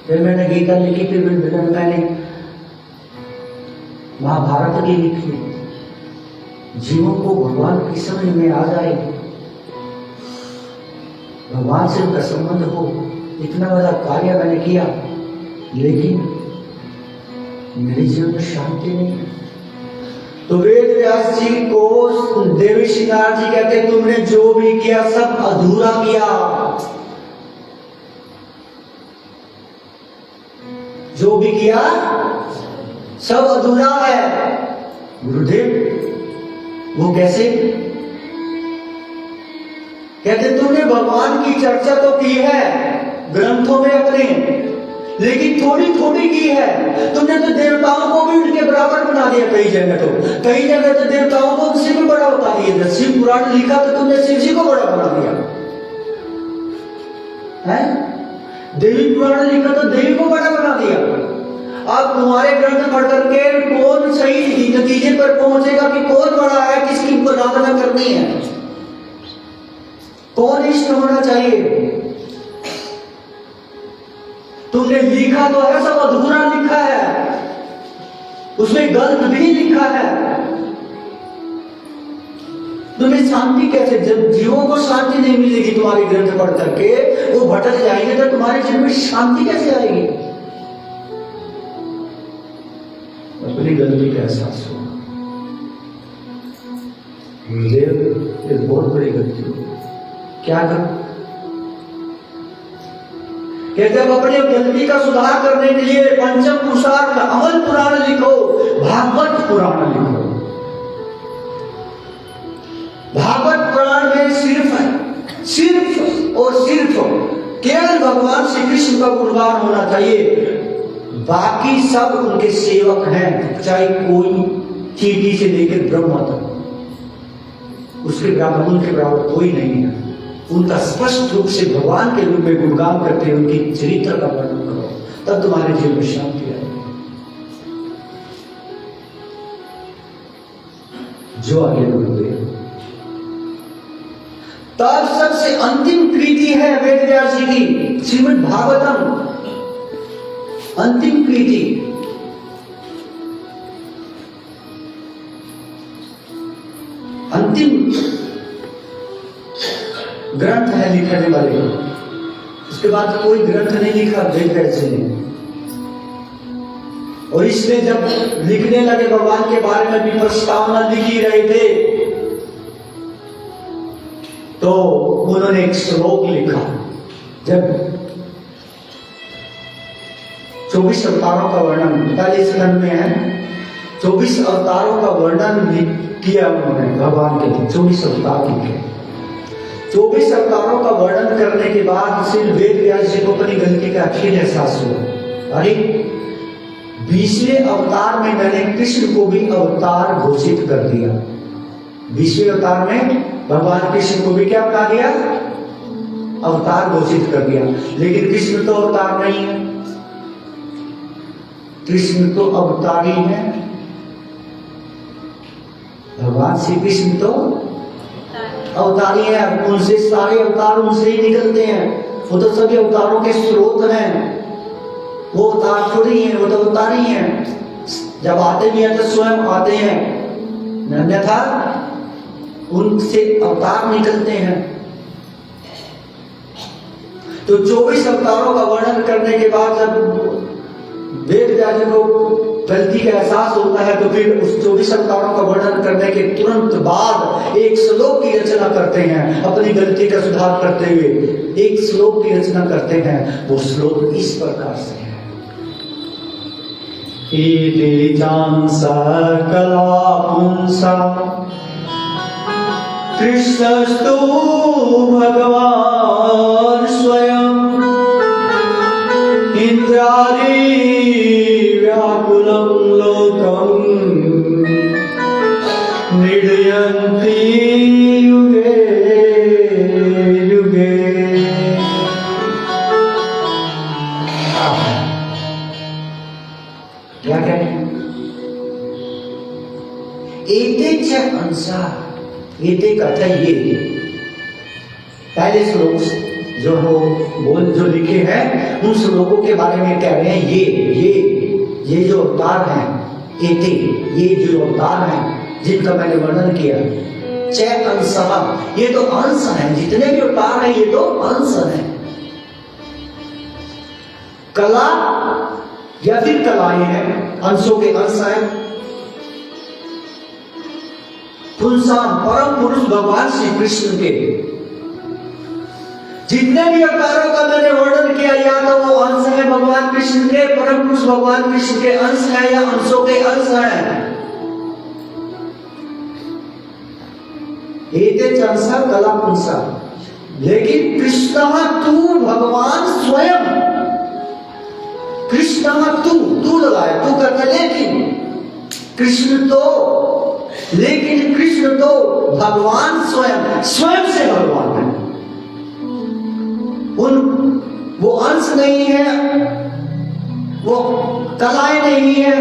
फिर मैंने गीता लिखी, फिर मैंने महाभारत की लिखी। जीवों को भगवान की समझ में आ जाए, भगवान से उनका संबंध हो, इतना बड़ा कार्य मैंने किया, लेकिन मेरे जीवन में शांति नहीं है। तो वेद व्यास जी को देवी श्रृंगार जी कहते तुमने जो भी किया सब अधूरा किया, जो भी किया सब अधूरा है। गुरुदेव वो कैसे? कहते तुमने भगवान की चर्चा तो की है ग्रंथों में अपने, लेकिन थोड़ी थोड़ी की है। तुमने तो देवताओं को भी उनके बराबर बना दिया। कई जगह तो देवताओं को उनसे भी बड़ा बता दिया। शिव पुराण लिखा तो तुमने शिव जी को बड़ा बना दिया है। देवी पुराण लिखा तो देवी को बड़ा बना दिया। अब तुम्हारे ग्रंथ पढ़ करके कौन सही नतीजे पर पहुंचेगा कि कौन बड़ा है, किसकी आराधना करनी है, कौन इष्ट होना चाहिए? तुमने लिखा तो है, सब अधूरा लिखा है, उसमें गलत भी लिखा है। तुम्हें शांति कैसे? जब जीवों को शांति नहीं मिलेगी तुम्हारे ग्रंथ पढ़ करके, वो भटक जाएंगे, तो तुम्हारे जीवन में शांति कैसे आएगी? अपनी गलती का एहसास हो। गुरुदेव एक बहुत बड़ी गलती हो। क्या कर? कहते हैं अपनी गलती का सुधार करने के लिए पंचम पुरुषार्थ अमल पुराण लिखो, भागवत पुराण लिखो। भागवत पुराण में सिर्फ और सिर्फ केवल भगवान श्री कृष्ण का गुणगान होना चाहिए। बाकी सब उनके सेवक हैं, चाहे कोई चींटी से लेकर ब्रह्मा तक, उसके बराबर उनके बराबर कोई नहीं है। उनका स्पष्ट रूप से भगवान के रूप में गुणगान करते हैं, उनकी चरित्र का वर्णन करो, तब तुम्हारे जीवन में शांति आएगी। जो आगे गुरुदेव। तब सबसे अंतिम कृति है वेद व्यास जी की श्रीमद् भागवतम, अंतिम कृति। अंतिम ग्रंथ है लिखने वाले, उसके बाद कोई ग्रंथ नहीं लिखा वेद व्यास जी ने। और इसमें जब लिखने लगे, भगवान के बारे में भी प्रस्तावना लिख ही रहे थे, तो उन्होंने एक श्लोक लिखा। जब 24 अवतारों का वर्णन 45 खंड में है, 24 अवतारों का वर्णन किया उन्होंने भगवान के। 24 अवतार लिखे। 24 अवतारों का वर्णन करने के बाद श्री वेद व्यास जी को अपनी गलती का फिर एहसास हुआ। अरे 20वें अवतार में मैंने कृष्ण को भी अवतार घोषित कर दिया। 20वें अवतार में भगवान कृष्ण को भी क्या बता दिया? अवतार घोषित कर दिया। लेकिन कृष्ण तो अवतार नहीं है, कृष्ण तो अवतारी है। भगवान श्री कृष्ण तो अवतारी है, उनसे सारे अवतार उनसे ही निकलते हैं। वो तो सभी अवतारों के स्रोत हैं, वो अवतार थोड़ी है, वो तो अवतारी हैं। जब आते भी हैं तो स्वयं आते हैं, अन्यथा उनसे अवतार निकलते हैं। तो 24 अवतारों का वर्णन करने के बाद जब वेद व्यास को गलती का एहसास होता है, तो फिर उस 24 अवतारों का वर्णन करने के तुरंत बाद एक श्लोक की रचना करते हैं। अपनी गलती का सुधार करते हुए एक श्लोक की रचना करते हैं। वो श्लोक इस प्रकार से है। इति चांसा कला पुंसा कृष्णस्तु भगवान स्वयं इंद्रादि व्याकुलं लोकं निर्यन्ति युगे युगे। क्या कह रहे हैं? एते च अंसा, एते का अर्थ है ये। पहले श्लोक जो जो लिखे हैं उन श्लोकों के बारे में कह रहे हैं ये जो अवतार हैं, एते ये जो अवतार हैं जिनका मैंने वर्णन किया, च अंशः ये तो अंश हैं, जितने भी अवतार हैं ये तो अंश हैं। कला या फिर कलाएं हैं, अंशों के अंश हैं। पुंसा परम पुरुष भगवान श्री कृष्ण के जितने भी अवतारों का मैंने वर्णन किया, या तो वो अंश है भगवान कृष्ण के, परम पुरुष भगवान कृष्ण के अंश है या अंशों के अंश है। एते अंशा कला पुंसा, लेकिन कृष्ण तू भगवान स्वयं, कृष्ण तू लगाया, तू कहता लेकिन कृष्ण तो भगवान स्वयं से भगवान है। वो अंश नहीं है, वो कलाएं नहीं है,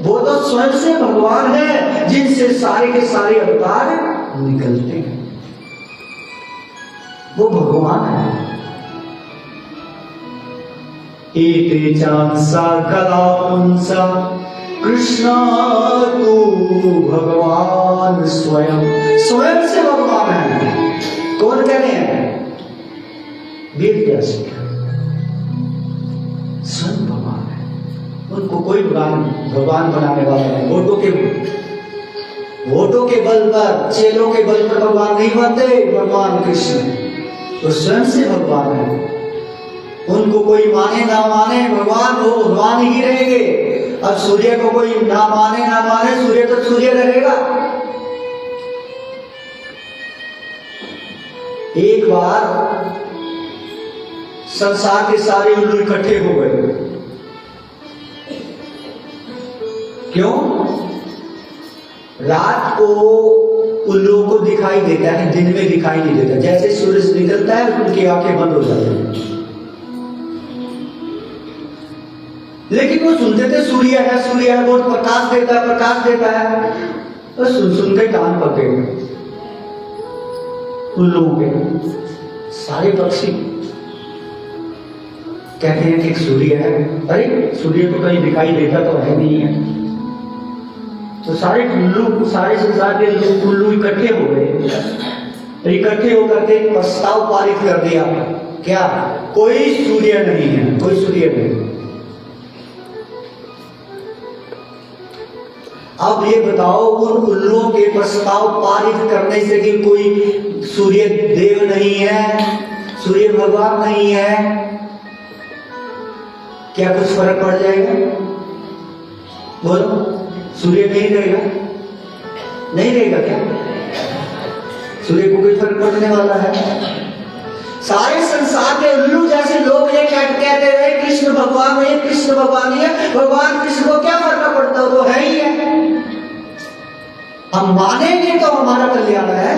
वो तो स्वयं से भगवान है जिनसे सारे के सारे अवतार निकलते हैं। वो भगवान है। एते चांसा कला पुंसा कृष्ण तू भगवान स्वयं से भगवान है। कौन कह रहे हैं? वेद व्यास स्वयं भगवान है। उनको कोई भगवान बनाने वाला है। वोटों के बल पर, चेलों के बल पर भगवान नहीं बनते। भगवान कृष्ण तो स्वयं से भगवान है। उनको कोई माने ना माने, भगवान वो भगवान ही रहेंगे। अब सूर्य को कोई ना माने सूर्य तो सूर्य रहेगा। एक बार संसार के सारे उल्लू इकट्ठे हो गए। क्यों? रात को उल्लुओं को दिखाई देता है, दिन में दिखाई नहीं देता। जैसे सूरज निकलता है उनकी आंखें बंद हो जाती हैं। लेकिन वो सुनते थे सूर्य है, बहुत प्रकाश देता है। तो सुन के कान पके उल्लुओं के। सारे पक्षी कहते हैं कि सूर्य है। अरे सूर्य को कहीं दिखाई देता तो है नहीं है। तो सारे संसार के उल्लू इकट्ठे हो गए। इकट्ठे होकर के प्रस्ताव पारित कर दिया, क्या? कोई सूर्य नहीं है, कोई सूर्य नहीं। अब ये बताओ, उन उल्लुओं के प्रस्ताव पारित करने से कि कोई सूर्य देव नहीं है, सूर्य भगवान नहीं है, क्या कुछ फर्क पड़ जाएगा? बोलो, सूर्य नहीं रहेगा क्या? सूर्य को कोई फर्क पड़ने वाला है? सारे संसार के उल्लू जैसे लोग ये कहते रहे कृष्ण भगवान है, कृष्ण भगवान ही है। भगवान कृष्ण को क्या फर्क पड़ता? वो है ही है। हम मानेंगे तो हमारा कल्याण है,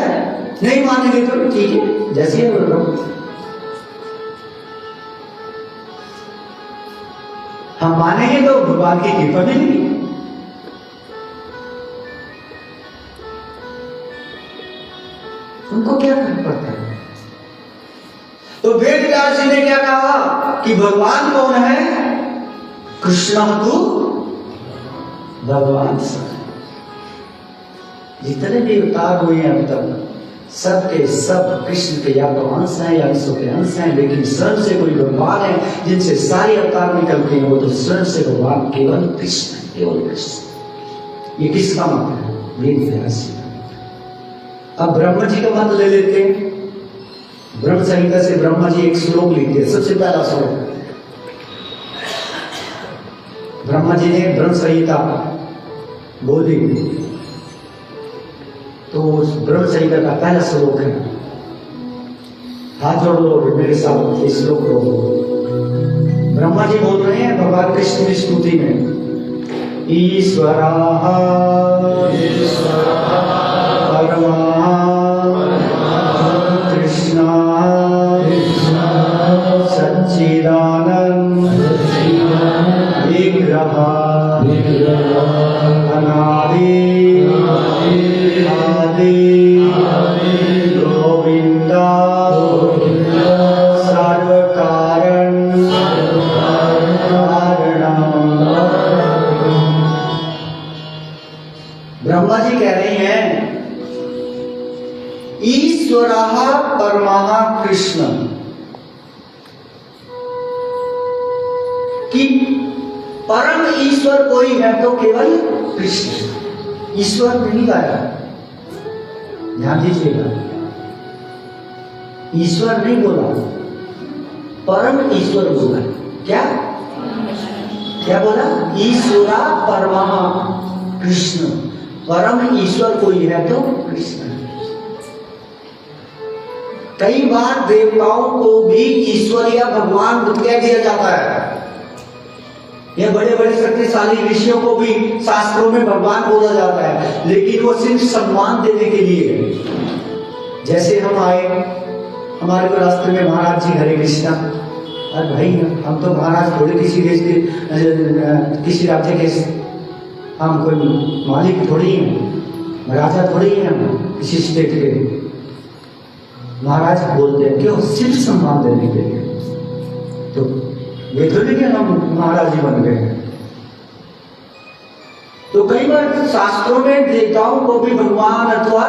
नहीं मानेंगे तो ठीक है, जैसे ही बोल रहा हूं। हम मानेंगे तो भगवान की कृपा मिलेगी। उनको क्या फर्क पड़ता है? तो वेद व्यास जी ने क्या कहा कि भगवान कौन है? कृष्ण तू भगवान जितने भी अवतार हुए हैं अब तक, सब के सब कृष्ण के या तो अंश हैं या अंशों के अंश हैं, लेकिन स्वयं से कोई भगवान है जिनसे सारे अवतार निकलते हैं, वो तो स्वयं से भगवान केवल कृष्ण है, केवल कृष्ण। ये किसका मत है? वेद व्यास जी। अब ब्रह्मा जी का मत ले लेते हैं। ब्रह्म संहिता से ब्रह्मा जी एक श्लोक लिखते हैं, सबसे पहला श्लोक। ब्रह्मा जी ने ब्रह्म संहिता बोली, तो ब्रह्म संहिता का पहला श्लोक है। हाथ जोड़ लो मेरे साथ, इस श्लोक को ब्रह्मा जी बोल रहे हैं भगवान कृष्ण की स्तुति में। ईश्वरा परमा कृष्ण सच्चिदानंद विग्रह कृष्ण कि परम ईश्वर कोई है तो केवल कृष्ण। ईश्वर नहीं गाया, ध्यान दीजिएगा, ईश्वर नहीं बोला, परम ईश्वर बोला। क्या क्या बोला? ईश्वरा परमा कृष्ण, परम ईश्वर कोई है तो कृष्ण। कई बार देवताओं को भी ईश्वर या भगवान कह दिया जाता है। ये बड़े बड़े शक्तिशाली ऋषियों को भी शास्त्रों में भगवान बोला जाता है, लेकिन वो सिर्फ सम्मान देने के लिए है। जैसे हम आए, हमारे को रास्ते में महाराज जी हरे कृष्णा, अरे भाई हम तो महाराज थोड़े किसी देश के किसी राज्य के, हम कोई मालिक थोड़ी हैं, राजा थोड़ी हैं, हम किसी स्टेट के। महाराज बोलते हैं क्यों? सिर्फ सम्मान देने के लिए। तो ये थोड़ी कि हम महाराज जी बन गए। तो कई बार शास्त्रों में देवताओं को भी भगवान अथवा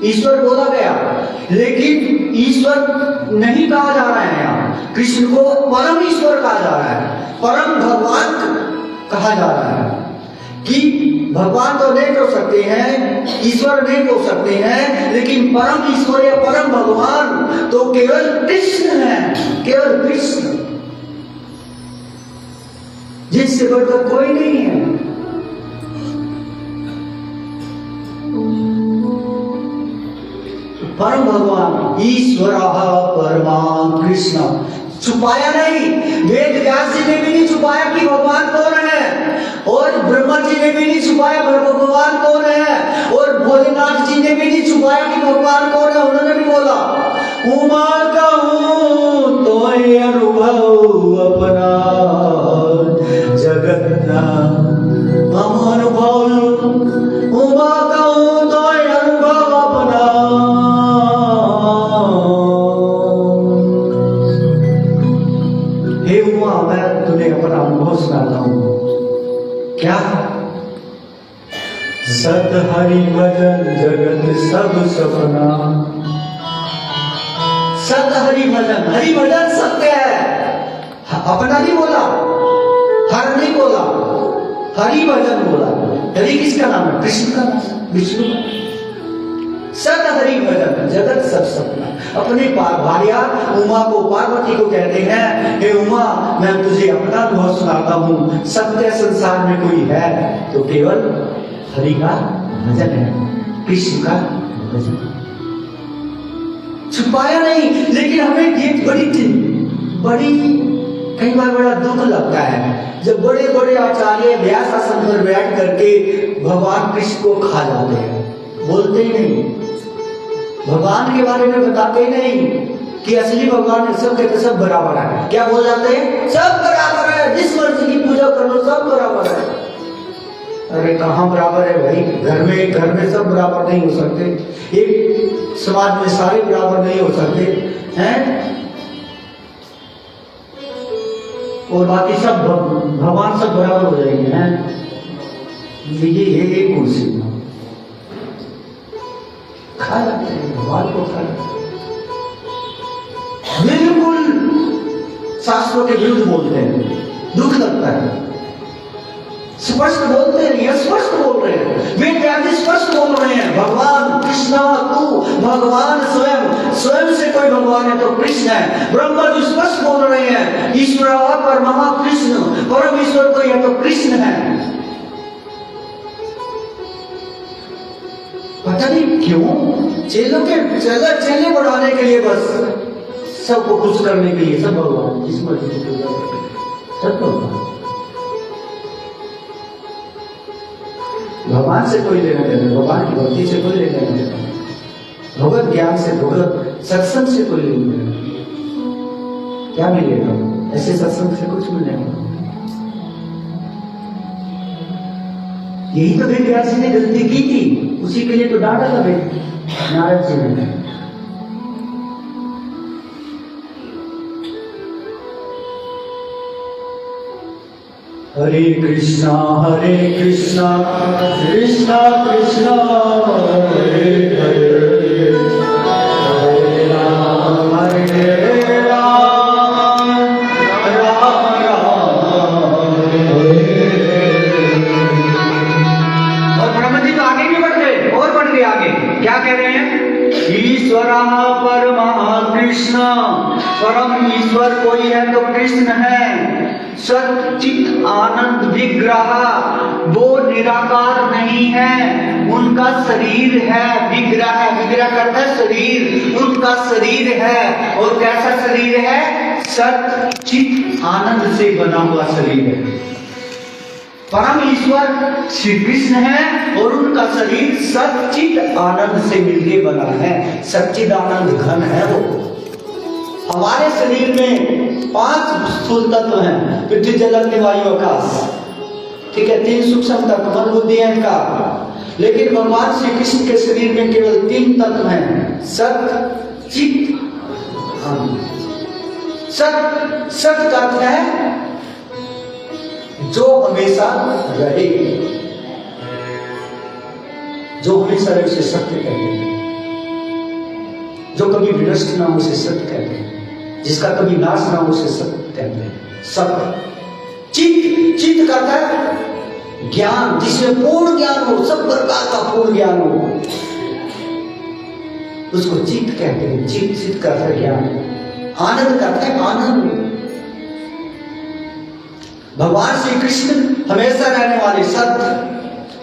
ईश्वर बोला गया, लेकिन ईश्वर नहीं कहा जा रहा है। यहाँ कृष्ण को परम ईश्वर कहा जा रहा है, परम भगवान कहा जा रहा है कि भगवान तो नहीं हो सकते हैं, ईश्वर नहीं हो सकते हैं, लेकिन परम ईश्वर या परम भगवान तो केवल कृष्ण है, केवल कृष्ण, जिससे बढ़कर कोई नहीं है। परम भगवान ईश्वर परमान कृष्ण, छुपाया नहीं। वेद व्यास जी ने भी नहीं छुपाया कि भगवान कौन है, और ब्रह्मा जी ने भी नहीं छुपाया भगवान कौन है, और भोलेनाथ जी ने भी नहीं छुपाया कि भगवान कौन है। उन्होंने भी बोला उमा कहूं तो अनुभव अपना जगत ना हम अनुभव, उमा कहूं तो अनुभव अपना। हे उमा, मैं तुम्हें अपना अनुभव सुनाता हूं। क्या? सत हरि भजन जगत सब सपना। सत हरि भजन, हरि भजन सत्य है। अपना नहीं बोला, हर नहीं बोला, हरि भजन बोला। हरि किसका नाम है? कृष्ण का नाम, विष्णु का। सत हरि भजन जगत सब सपना। अपनी भार्या उमा को, पार्वती को कहते हैं हे उमा, मैं तुझे अपना अनुभव सुनाता हूँ। सत्य संसार में कोई है तो केवल हरि का भजन है, कृष्ण का भजन। छुपाया नहीं, लेकिन हमें ये बड़ी कई बार बड़ा दुख लगता है जब बड़े बड़े आचार्य व्यास आसन पर बैठ करके भगवान कृष्ण को खा जाते हैं, बोलते ही नहीं, भगवान के बारे में बताते ही नहीं कि असली भगवान सब कहते सब बराबर है। क्या बोल जाते हैं? सब बराबर है, जिस मर्जी की पूजा कर लो सब बराबर है। अरे कहाँ बराबर है भाई? घर में सब बराबर नहीं हो सकते, एक समाज में सारे बराबर नहीं हो सकते हैं, और बाकी सब भगवान सब बराबर हो जाएंगे हैं। ये एक कुर्सी खा जाते हैं, भगवान को खा जाते हैं, बिल्कुल शास्त्रों के विरुद्ध बोलते हैं। दुख लगता है। स्पष्ट बोलते हैं, स्पष्ट बोल रहे हैं, वेद व्यास स्पष्ट बोल रहे हैं भगवान कृष्ण तू भगवान स्वयं से कोई भगवान है तो कृष्ण है। ब्रह्मा जी स्पष्ट बोल रहे हैं ईश्वर परमा कृष्ण, परम ईश्वर कोई है तो कृष्ण है। पता नहीं क्यों चेले बढ़ाने के लिए, बस सबको खुश करने के लिए सब भगवान, जिस मर्जी की पूजा सब भगवान। भगवान से कोई लेना देना, भगवान की भक्ति से कोई लेना देना, भगवत ज्ञान से, भगवत सत्संग से कोई लेना देना। क्या मिलेगा? ऐसे सत्संग से कुछ मिलेगा? यही तो वेद व्यास जी ने गलती की थी, उसी के लिए तो डांटा था नारद जी ने। हरे कृष्णा कृष्णा कृष्णा हरे हरे, हरे राम तो कृष्ण है। सत चित आनंद विग्रह, वो निराकार नहीं है, उनका शरीर है। विग्रह, विग्रह करता है शरीर, उनका शरीर है। और कैसा शरीर है? सत चित आनंद से बना हुआ शरीर है। परम ईश्वर श्री कृष्ण है और उनका शरीर सच्चित आनंद से मिलके बना है। सच्चित आनंद घन है वो। हमारे शरीर में 5 स्थूल तत्व हैं, पृथ्वी जल अग्नि वायु आकाश, ठीक है, 3 सूक्ष्म तत्व, मन बुद्धि अहंकार। लेकिन भगवान श्री कृष्ण के शरीर में केवल 3 तत्व हैं, सत चित आनंद। सत का अर्थ है जो हमेशा रहे, जो हमेशा रहे उसे सत्य कहते हैं, जो कभी विनष्ट ना हो उसे सत्य कहते हैं, जिसका कभी नाश ना हो उसे सत्य कहते हैं। सत्य। चित, चित करता है ज्ञान, जिसमें पूर्ण ज्ञान हो, सब प्रकार का पूर्ण ज्ञान हो, उसको चित कहते हैं। चित, चित करता है ज्ञान। आनंद करता है आनंद। भगवान श्री कृष्ण हमेशा रहने वाले सत्य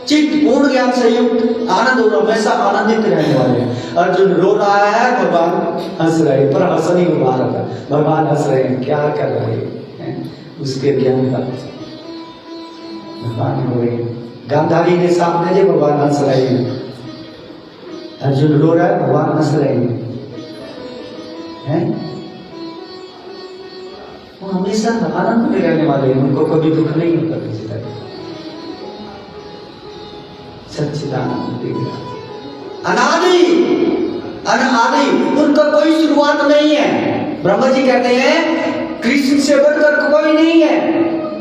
चित्त पूर्ण ज्ञान से युक्त आनंद और हमेशा आनंदित रहने वाले। अर्जुन रो रहा है, भगवान हंस रहे, पर हंस नहीं उड़ा रहा, भगवान हंस रहे हैं, क्या कर रहे हैं उसके ज्ञान का भगवान हो रहे। गांधारी ने सामने जे भगवान हंस रहे हैं, अर्जुन रो रहा है, भगवान हंस रहे हैं। वो हमेशा आनंद में रहने वाले हैं, उनको कभी दुख नहीं होता किसी तरह। सच्चिदानंद अनादि, अनादि, उनका कोई शुरुआत नहीं है। ब्रह्मा जी कहते हैं कृष्ण से बढ़कर कोई नहीं है।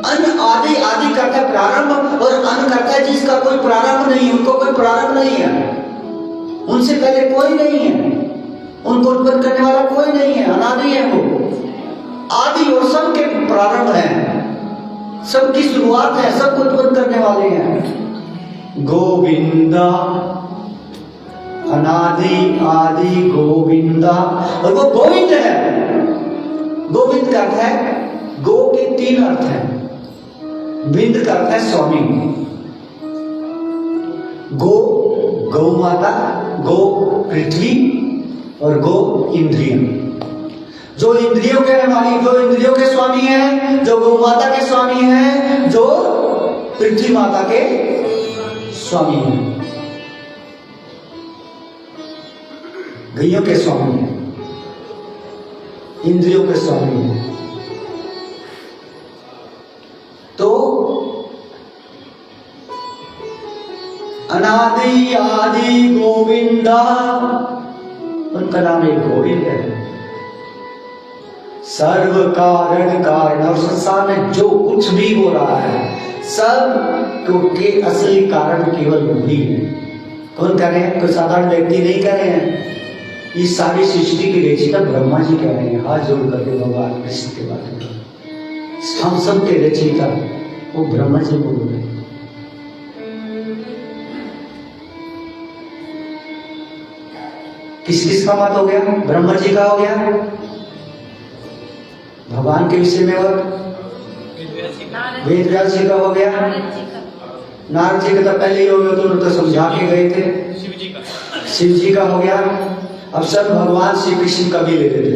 अन आदि, आदि करता है प्रारंभ, और अन करता है जिसका कोई प्रारंभ नहीं, उनको कोई प्रारंभ नहीं है, उनसे पहले कोई नहीं है, उनको उत्पन्न करने वाला कोई नहीं है, अनादि है वो। आदि और सबके प्रारंभ है, सबकी शुरुआत है, सबको उत्पन्न करने वाले हैं। गोविंदा, अनादि आदि गोविंदा, और वो गोविंद है। गोविंद का अर्थ है, गो के 3 अर्थ हैं। विंद का अर्थ है स्वामी। गो, गौ माता, गो पृथ्वी, और गो इंद्रिय। जो इंद्रियों के वाली, जो इंद्रियों के स्वामी है, जो गौ माता के स्वामी है, जो पृथ्वी माता के स्वामी है, गैयों के स्वामी है, इंद्रियों के स्वामी है। तो अनादि आदि गोविंदा, उनका नाम एक गोविंद है। सर्व कारण कारण, और संसार में जो कुछ भी हो रहा है सब के असली कारण केवल वही है। कौन कह रहे हैं? कोई साधारण व्यक्ति नहीं कह रहे हैं, इस सारी सृष्टि की रचयिता ब्रह्मा जी कह रहे हैं, हाथ जोड़ करके भगवान कृष्ण के बारे में। हम सब के रचयिता वो ब्रह्मा जी बोल रहे हैं। किस किस का मत हो गया? ब्रह्मा जी का हो गया भगवान के विषय में, और वेद व्यास जी का हो गया, नारद जी का तो पहले ही हो गया, तो उनको समझा के गए थे। शिव जी का हो गया। अब सब भगवान श्री कृष्ण का भी ले लेते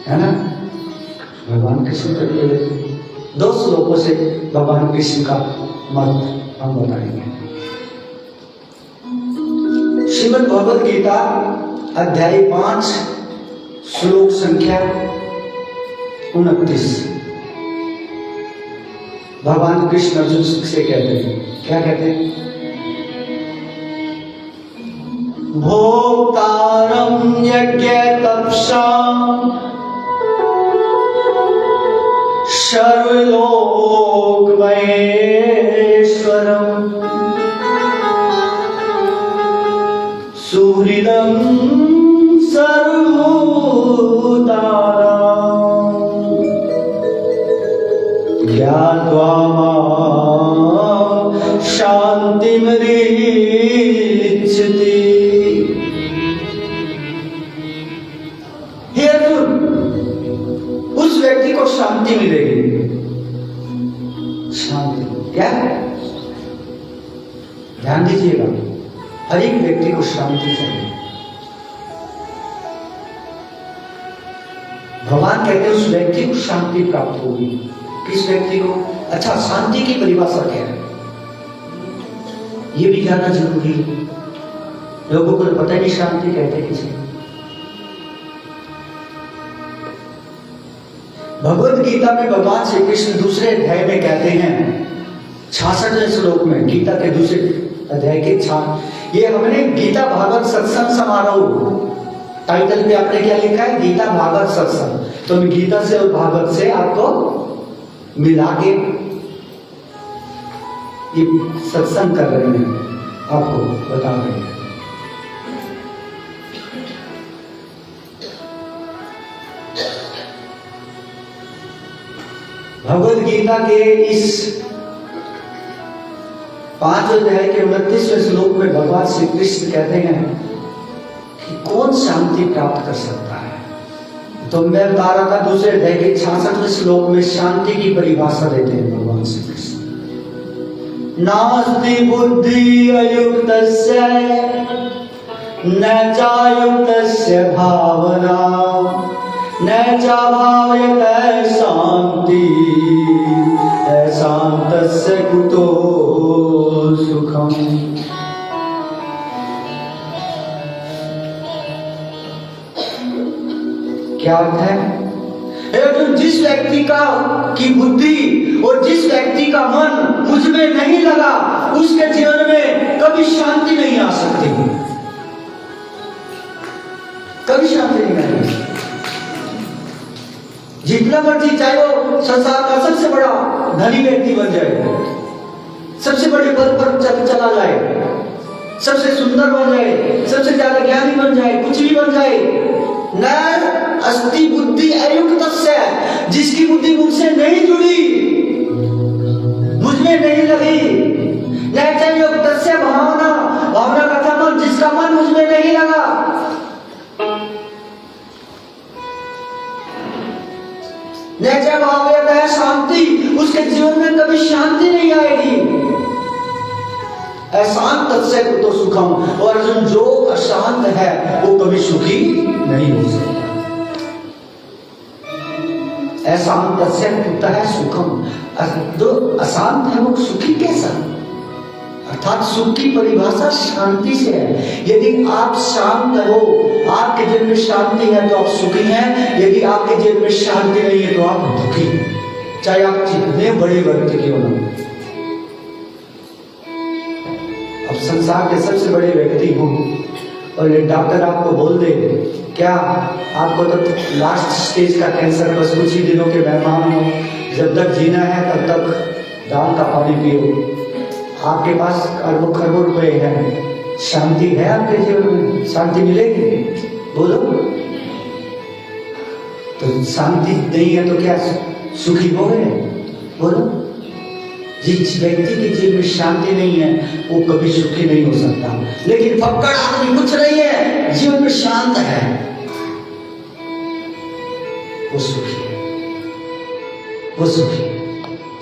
है ना, भगवान कृष्ण का भी ले लेते। 2 श्लोकों से भगवान कृष्ण का मत हम बताएंगे। श्रीमद् भगवद गीता अध्याय 5 श्लोक संख्या 29। भगवान कृष्ण अर्जुन से कहते हैं, क्या कहते हैं? भोक्तारं यज्ञ तपसां सर्वलोकमहेश्वरम् सुहृदं सर्वभूतानां ज्ञात्वा मां शान्तिमृच्छति। हे अर्जुन, शांति मिलेगी। शांति क्या? ध्यान दीजिएगा, हर एक व्यक्ति को शांति चाहिए। भगवान कहते हैं उस व्यक्ति को शांति प्राप्त होगी। किस व्यक्ति को? अच्छा, शांति की परिभाषा क्या है ये भी जानना जरूरी है। लोगों को तो पता नहीं शांति कहते किसे। भगवद गीता में भगवान श्री कृष्ण दूसरे अध्याय में कहते हैं 66वें श्लोक में, गीता के दूसरे अध्याय के ये हमने गीता भागवत सत्संग समारोह टाइटल पे आपने क्या लिखा है? गीता भागवत सत्संग। तो हम गीता से और भागवत से आपको मिला के ये सत्संग कर रहे हैं, आपको बता रहे हैं। भगवद गीता के इस 5 अध्याय के 29वें श्लोक में भगवान श्री कृष्ण कहते हैं कि कौन शांति प्राप्त कर सकता है। तो मैं बता रहा था दूसरे अध्याय के 66वें श्लोक में शांति की परिभाषा देते हैं भगवान श्री कृष्ण। नास्ति बुद्धि अयुक्तस्य न चायुक्तस्य भावना न च भावयते शांति शांतस्य कुतो सुखम। क्या अर्थ है? तो जिस व्यक्ति की बुद्धि और जिस व्यक्ति का मन मुझ में नहीं लगा, उसके जीवन में कभी शांति नहीं आ सकती, कभी शांति नहीं आएगी। जितना मर्जी चाहे वो संसार का सबसे बड़ा धनी व्यक्ति बन जाए, सबसे बड़े पद पर चला जाए, सबसे सुंदर बन जाए, सबसे ज्यादा ज्ञानी बन जाए, कुछ भी बन जाए, न अस्ति बुद्धि अयुक्तस्य, जिसकी बुद्धि मुझसे नहीं जुड़ी, मुझ में नहीं लगी, न च युक्तस्य भावना, भावना का था मन, जिसका मन मुझ में नहीं लगा, न च भावयते शांति, उसके जीवन में कभी शांति नहीं आएगी। अशांत तस्य कुतो सुखम, और अर्जुन जो अशांत है वो कभी सुखी नहीं हो सकता। अशांत तस्य कुतः सुखम, जो अशांत है वो सुखी कैसा? अर्थात सुख की परिभाषा शांति से है। यदि आप शांत हो, आपके जीवन में शांति है तो आप सुखी हैं। यदि आपके जीवन में शांति नहीं है तो आप दुखी, चाहे आप जितने बड़े व्यक्ति क्यों न हो। अब संसार के सबसे बड़े व्यक्ति हो और ये डॉक्टर आपको बोल दे क्या आपको तो लास्ट स्टेज का कैंसर, बस कुछ ही दिनों के मेहमान हो, जब तक जीना है तब तक दाल का पानी पियो, आपके पास खरबों रुपए है, शांति है आपके जीवन में? शांति मिलेगी? बोलो। तो शांति नहीं है तो क्या सुखी हो गए? बोलो। जिस व्यक्ति के जीवन में शांति नहीं है वो कभी सुखी नहीं हो सकता। लेकिन फक्कड़ आदमी कुछ नहीं है, जीवन में शांत है, वो सुखी है, वो सुखी है।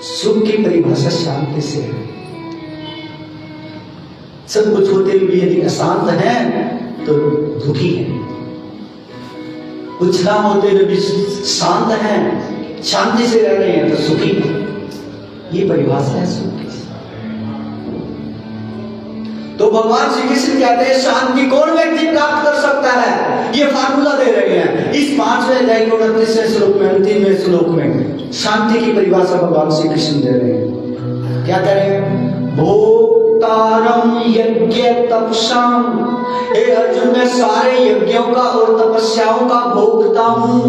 सुख की परिभाषा शांति से है। सब कुछ होते हुए यदि अशांत है तो दुखी है, कुछ ना होते हुए भी शांत है, शांति से रह रहे हैं तो सुखी है। ये परिभाषा है सुख की। तो भगवान श्री कृष्ण कहते हैं शांति कौन व्यक्ति प्राप्त कर सकता है, ये फार्मूला दे रहे हैं इस 5वें अध्याय के 29वें श्लोक में, अंतिमवें श्लोक में शांति की परिभाषा भगवान श्री कृष्ण दे रहे हैं। क्या कह रहे हैं? भोक्तारम यज्ञ तपसाम, हे अर्जुन मैं सारे यज्ञों का और तपस्याओं का भोक्ता हूं।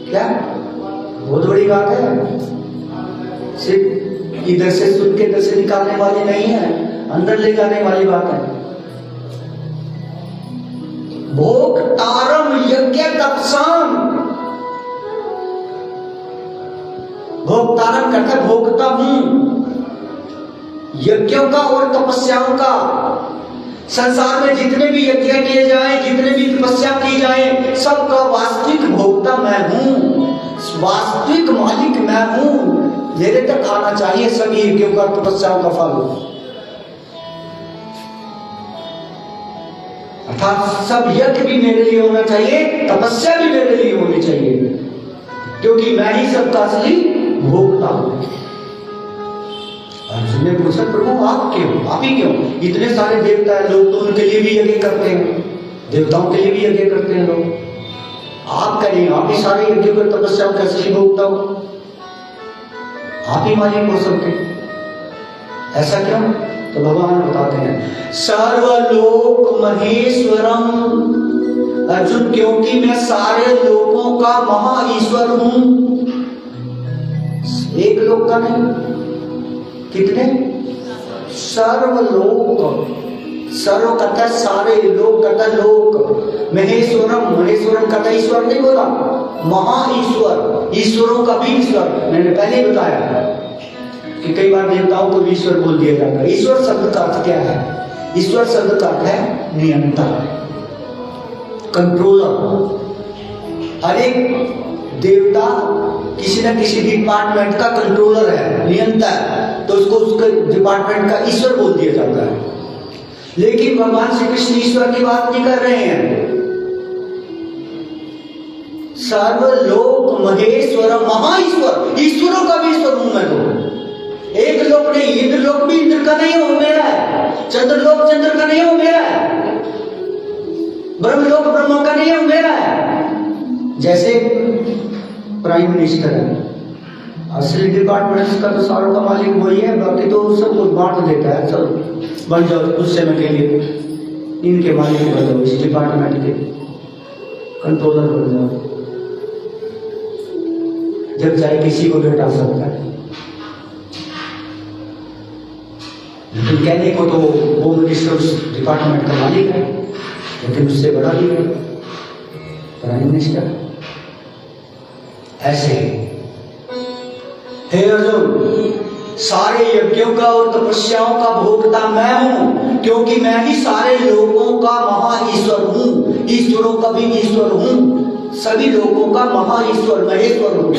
क्या बहुत बड़ी बात है। सिर्फ इधर से सुन के इधर से निकालने वाली नहीं है, अंदर ले जाने वाली बात है। भोक्तारम यज्ञ तपसाम, भोक्तारम करता भोक्ता हूं यज्ञों का और तपस्याओं का। संसार में जितने भी यज्ञ किए जाए, जितने भी तपस्या की जाए, सबका वास्तविक आंतरिक मालिक मैं हूं, मेरे तक आना चाहिए सभी यज्ञों का, तपस्याओं का फल। अर्थात सब यज्ञ भी मेरे लिए होना चाहिए, तपस्या भी मेरे लिए होनी चाहिए, क्योंकि मैं ही सबका असली भोक्ता हूं। अर्जुन ने पूछा प्रभु आप क्यों, आप ही क्यों? इतने सारे देवता हैं, लोग तो उनके लिए भी यज्ञ करते हैं, देवताओं के लिए भी यज्ञ करते हैं लोग, आप करें, आप ही सारे यज्ञ पर तपस्या का असली भोक्ता हो, आप ही मालिक हो सकते, ऐसा क्यों? तो भगवान बताते हैं सर्वलोक महेश्वरम, अर्जुन क्योंकि मैं सारे लोकों का महा ईश्वर हूं। एक लोक का नहीं, कितने? सर्वलोक, सर्व कथा सारे, लोक कथा लोक, महेश्वरम, महेश्वरम कथा ईश्वर नहीं बोला, महा ईश्वर, ईश्वरों का भी ईश्वर। मैंने पहले ही बताया कि कई बार देवताओं को भी ईश्वर बोल दिया जाता है। ईश्वर शब्द का अर्थ क्या है? ईश्वर शब्द का अर्थ है नियंता, कंट्रोलर। हर एक देवता किसी न किसी डिपार्टमेंट का कंट्रोलर है, नियंता है, तो उसको उसके डिपार्टमेंट का ईश्वर बोल दिया जाता है। लेकिन भगवान श्री कृष्ण ईश्वर की बात नहीं कर रहे हैं। सर्वलोक महेश्वर महाईश्वर, ईश्वरों का भी ईश्वर हूं मैं तो। एक लोक नहीं, इंद्र लोक भी इंद्र का नहीं हो मेरा है, चंद्रलोक चंद्र का नहीं हो मेरा है, ब्रह्मलोक ब्रह्म का नहीं हो मेरा है। जैसे प्राइम मिनिस्टर है, असली डिपार्टमेंट का तो सारों का मालिक वही है, बाकी तो सब कुछ बांट देता है, सब बन जाओ कुछ समय के लिए इनके मालिक बन जाओ, इस डिपार्टमेंट के कंट्रोलर बन जाओ, जब चाहे किसी को भी हटा सकता है। लेकिन कहने को तो वो मिनिस्टर उस डिपार्टमेंट का मालिक है, लेकिन उससे बड़ा भी है प्राइम मिनिस्टर। ऐसे हे अर्जुन, सारे यज्ञों का और तपस्याओं का भोक्ता मैं हूं, क्योंकि मैं ही सारे लोगों का महा ईश्वर हूं, ईश्वरों का भी ईश्वर हूं, सभी लोगों का महा ईश्वर महेश्वर हूं।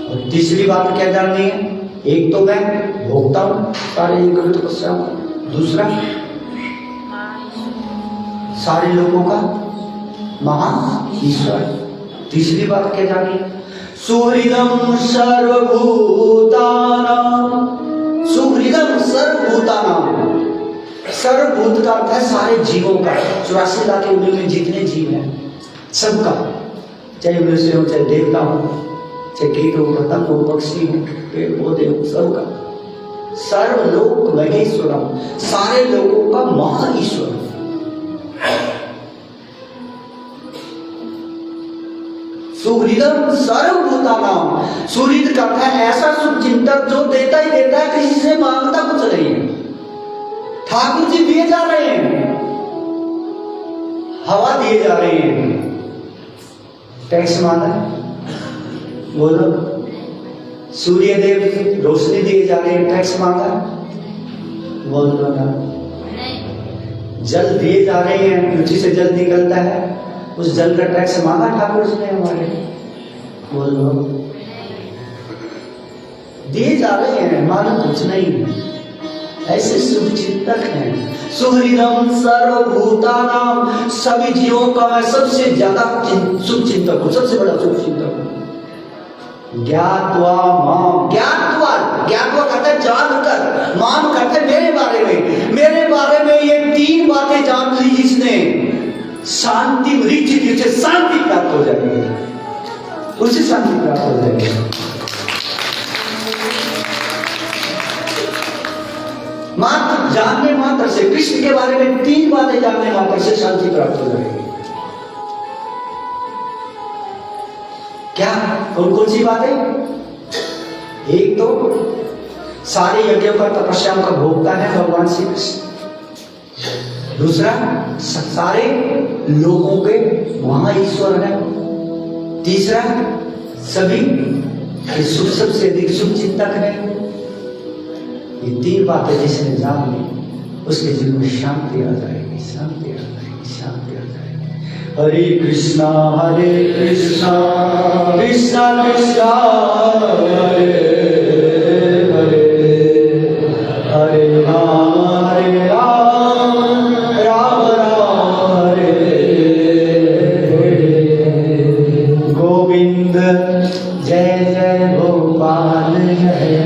और तीसरी बात क्या जाननी है? एक तो मैं भोक्ता हूं सारे यज्ञों तपस्याओं का, दूसरा सारे लोगों का महा ईश्वर। तीसरी बात क्या जानी? सुहृदम सर्वभूतानां, सुहृदम सर्वभूतानां, सर्वभूत का अर्थ है सारे जीवों का, 84 लाख के में जितने जीव हैं सबका, चाहे मनुष्य हो, चाहे देवता हो, चाहे कीट हो, पतंग हो, पक्षी हो, पेड़ पौधे हो, सबका। सर्वलोक महेश्वरम, सारे लोगों का महा ईश्वर। सुहृदम सर्वभूतानां, सुहृद का है ऐसा शुभ चिंतक जो देता ही देता है, किसी से मांगता कुछ नहीं है। ठाकुर जी दिए जा रहे हैं, हवा दिए जा रहे हैं, टैक्स मांगा बोलो, सूर्य देव रोशनी दिए जा रहे हैं, टैक्स मांगा बोलो ना, जल दिए जा रहे हैं, पृथ्वी से जल निकलता है, उस जल का टैक्स मांगा ठाकुर जी ने हमारे, बोलो दिए जा रहे हैं, मानो कुछ नहीं। ऐसे शुभ चिंतक हैं। सुहृदम सर्वभूतानां, सभी जीवों का मैं सबसे ज्यादा शुभ चिंतक हूं, सबसे बड़ा शुभ चिंतक हूं। ज्ञात्वा माम, ज्ञात्वा, ज्ञात्वा कहते हैं जानकर, माम कहते हैं मेरे बारे में, मेरे बारे में ये 3 बातें जान ली जिसने, शांति मृत्यु से शांति प्राप्त हो जाएगी, उसे शांति प्राप्त हो जाएगी। मात्र जानने मात्र से, कृष्ण के बारे में 3 बातें जानने मात्र से शांति प्राप्त हो जाएगी। क्या? कौन कौन सी बातें? एक तो सारे यज्ञों का तपस्याओं का भोक्ता है भगवान श्री कृष्ण, दूसरा सारे लोगों के महा ईश्वर है, तीसरा सभी के सुख सबसे अधिक शुभ चिंतक है। ये 3 बातें जिसने जान ली उसके जीवन में शांति आ जाएगी, शांति आ जाएगी, शांति आ जाएगी। हरे कृष्णा कृष्णा कृष्णा हरे हरे हरे राम राम राम हरे हरे। गोविंद जय जय गोपाल जय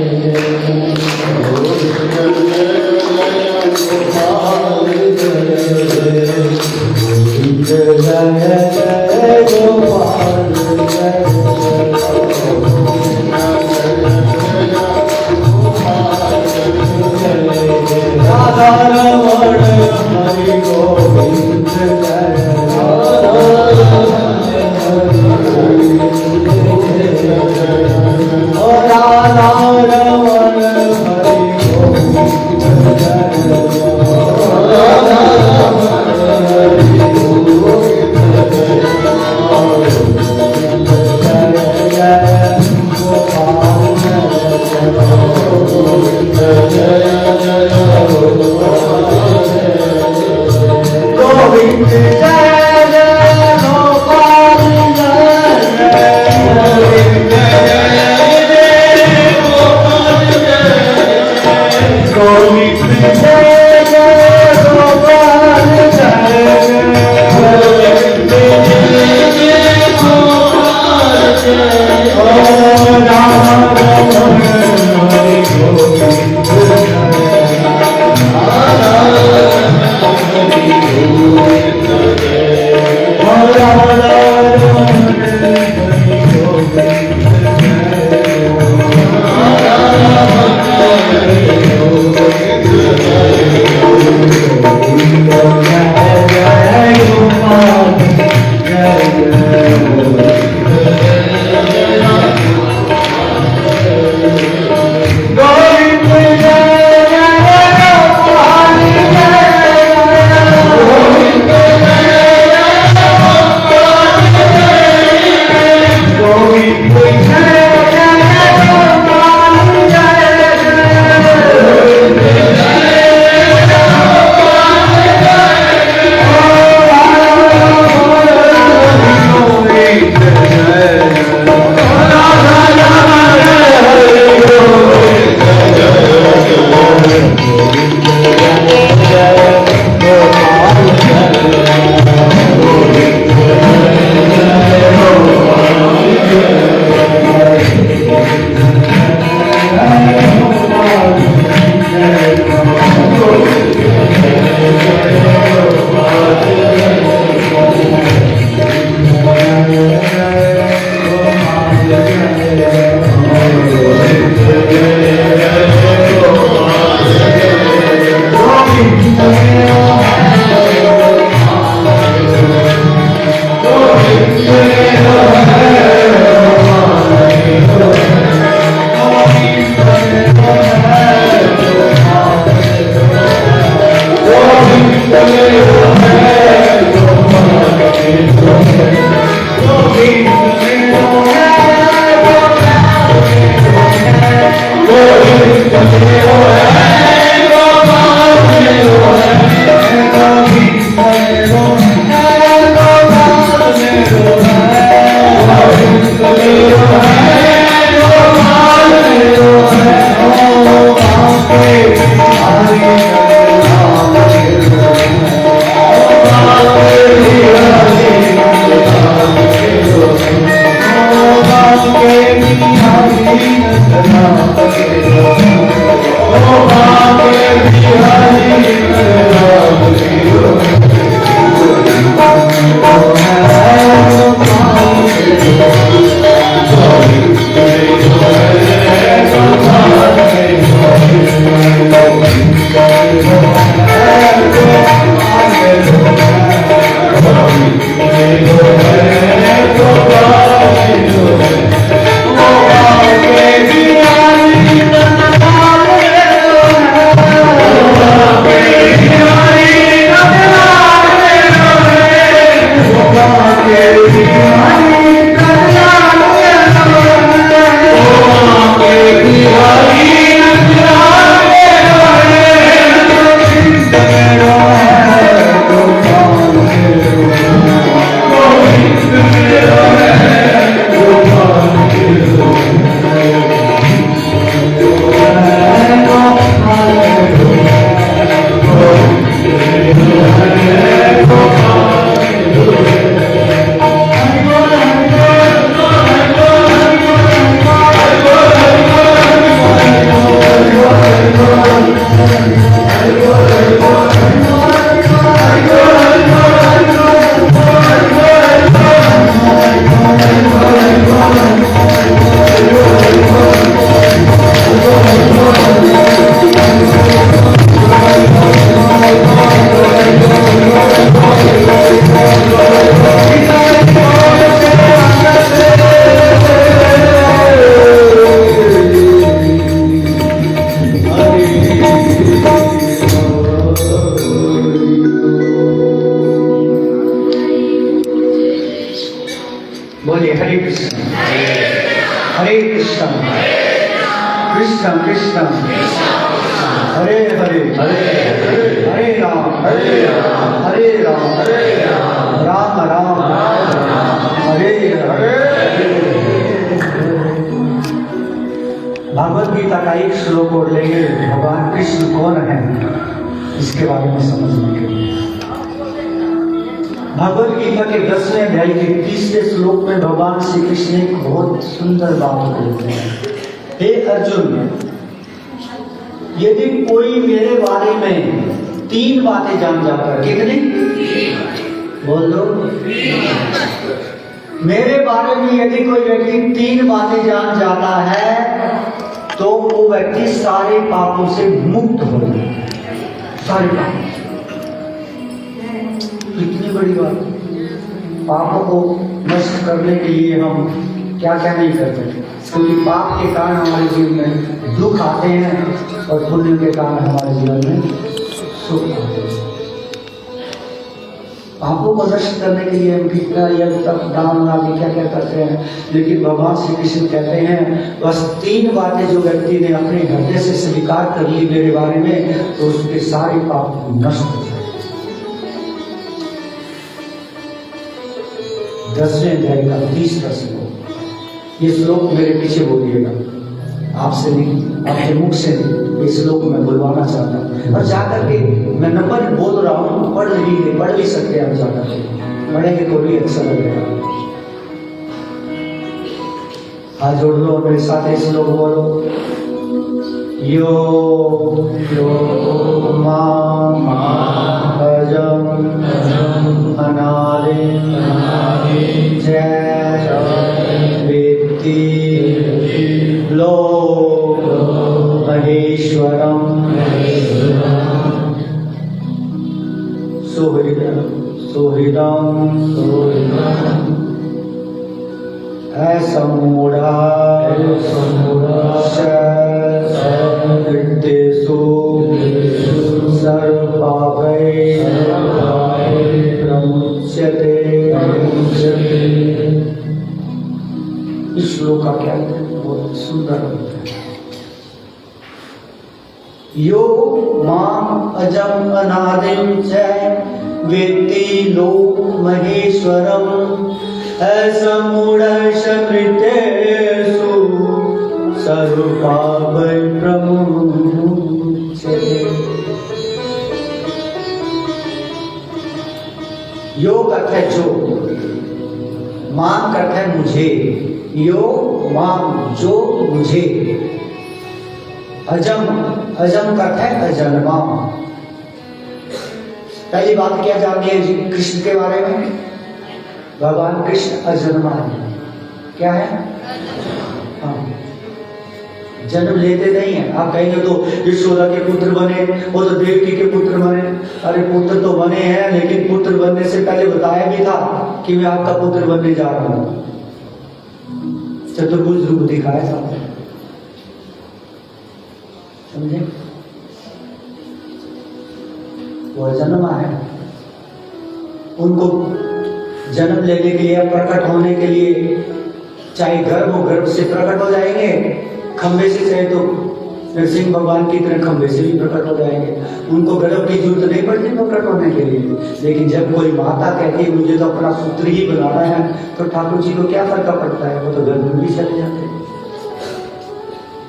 बोलिए हरे कृष्ण हरे कृष्ण कृष्ण कृष्ण हरे हरे हरे राम हरे राम राम राम हरे हरे। भागवत गीता का एक श्लोक और लेंगे, भगवान कृष्ण कौन है इसके बारे में समझने के लिए। भगवत गीता के 10वें अध्याय के 30वें श्लोक में भगवान श्री कृष्ण एक बहुत सुंदर बात बोलते हैं। हे अर्जुन, यदि कोई मेरे बारे में 3 बातें जान जाता है, कितनी? बोल दो। मेरे बारे में यदि कोई व्यक्ति 3 बातें जान जाता है तो वो व्यक्ति सारे पापों से मुक्त हो जाए। सारे पाप, इतनी बड़ी बात। पापों को नष्ट करने के लिए हम क्या क्या नहीं करते, क्योंकि पाप के कारण हमारे जीवन में दुख आते हैं और पुण्य के कारण हमारे जीवन में सुख आते हैं। पापों को नष्ट करने के लिए हम कितना यज्ञ तप दान आदि क्या क्या करते हैं, लेकिन भगवान श्री कृष्ण कहते हैं बस 3 बातें जो व्यक्ति ने अपने हृदय से स्वीकार कर ली मेरे बारे में तो उसके सारे पाप नष्ट हो जाए। 10वें अध्याय का 30वां श्लोक। ये श्लोक मेरे पीछे बोलिएगा, आपसे नहीं, आपके मुख से नहीं, इस श्लोक में बुलवाना चाहता हूँ। और जाकर के मैं नंबर बोल रहा हूँ, पढ़ भी सकते हैं आप जाकर के, पढ़ेंगे तो भी अच्छा लगेगा। हाथ जोड़ लो और मेरे साथ ये श्लोक बोलो। यो मां भजं अनादि जय वेत्ति लोक महेश्वरम सुहृदं ऐसा मूढ़ा विद्येषु सर्वपापैः प्रमुच्यते। इस श्लोक का क्या बहुत सुंदर है। यो मां अजं अनादिं च वेत्ति लोक महेश्वरम असमूढ़ मृतेषु सर्वपापैः प्रमुच्यते। योग अर्थ है जो, मान अर्थ है मुझे, यो मान जो मुझे, अजम अजम अर्थ है अजन्मा। पहली बात क्या जाननी है कृष्ण के बारे में? भगवान कृष्ण अजन्मा है। क्या है? हाँ, जन्म लेते नहीं है। आप कहेंगे तो यशोदा के पुत्र बने, वो तो देवकी के पुत्र बने। अरे पुत्र तो बने हैं, लेकिन पुत्र बनने से पहले बताया भी था कि मैं आपका पुत्र बनने जा रहा हूं। चतुर्भुज रूप दिखाया था, समझे? वो जन्म है। उनको जन्म लेने के लिए, प्रकट होने के लिए, चाहे गर्भ हो, गर्भ से प्रकट हो जाएंगे, खंबे से चाहे तो नरसिंह भगवान की तरह खंभे से भी प्रकट हो जाएंगे, उनको गलत की जरूरत नहीं पड़ती प्रकट होने के लिए। लेकिन जब कोई माता कहती है मुझे तो अपना पुत्र ही बनाना है, तो ठाकुर जी को क्या फर्क पड़ता है, वो तो गर्भ में भी चले जाते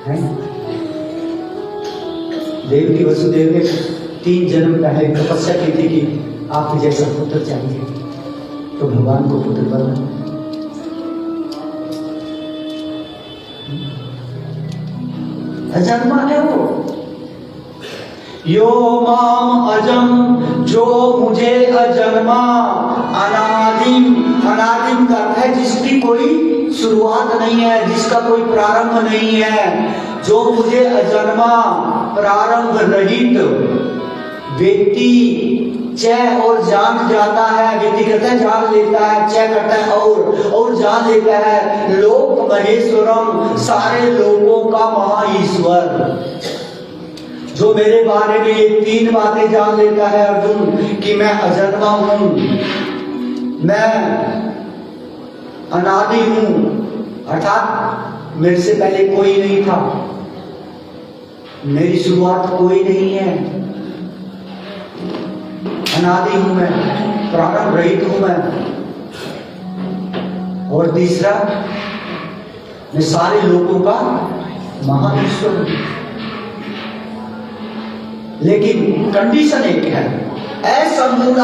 हैं। देव की वसुदेव ने 3 जन्म पहले तपस्या की थी कि आप जैसा पुत्र चाहिए, तो भगवान को पुत्र बना। अजन्मा है वो। यो माम अजम, जो मुझे अजन्मा, अनादिम, अनादिम का अर्थ है जिसकी कोई शुरुआत नहीं है, जिसका कोई प्रारंभ नहीं है, जो मुझे अजन्मा प्रारंभ रहित व्यक्ति चय और जान जाता है। व्यक्ति कहता है जान लेता है, चय करता है और जान लेता है। लोक महेश्वरम, सारे लोगों का महाईश्वर, जो मेरे बारे में ये 3 बातें जान लेता है अर्जुन, कि मैं अजन्मा हूं, मैं अनादि हूं, अर्थात मेरे से पहले कोई नहीं था, मेरी शुरुआत कोई नहीं है, अनादि हूं मैं, प्रारंभ रहित हूं मैं। और तीसरा, मैं सारे लोगों का महाईश्वर हूं। लेकिन कंडीशन एक है, असंमूढ़,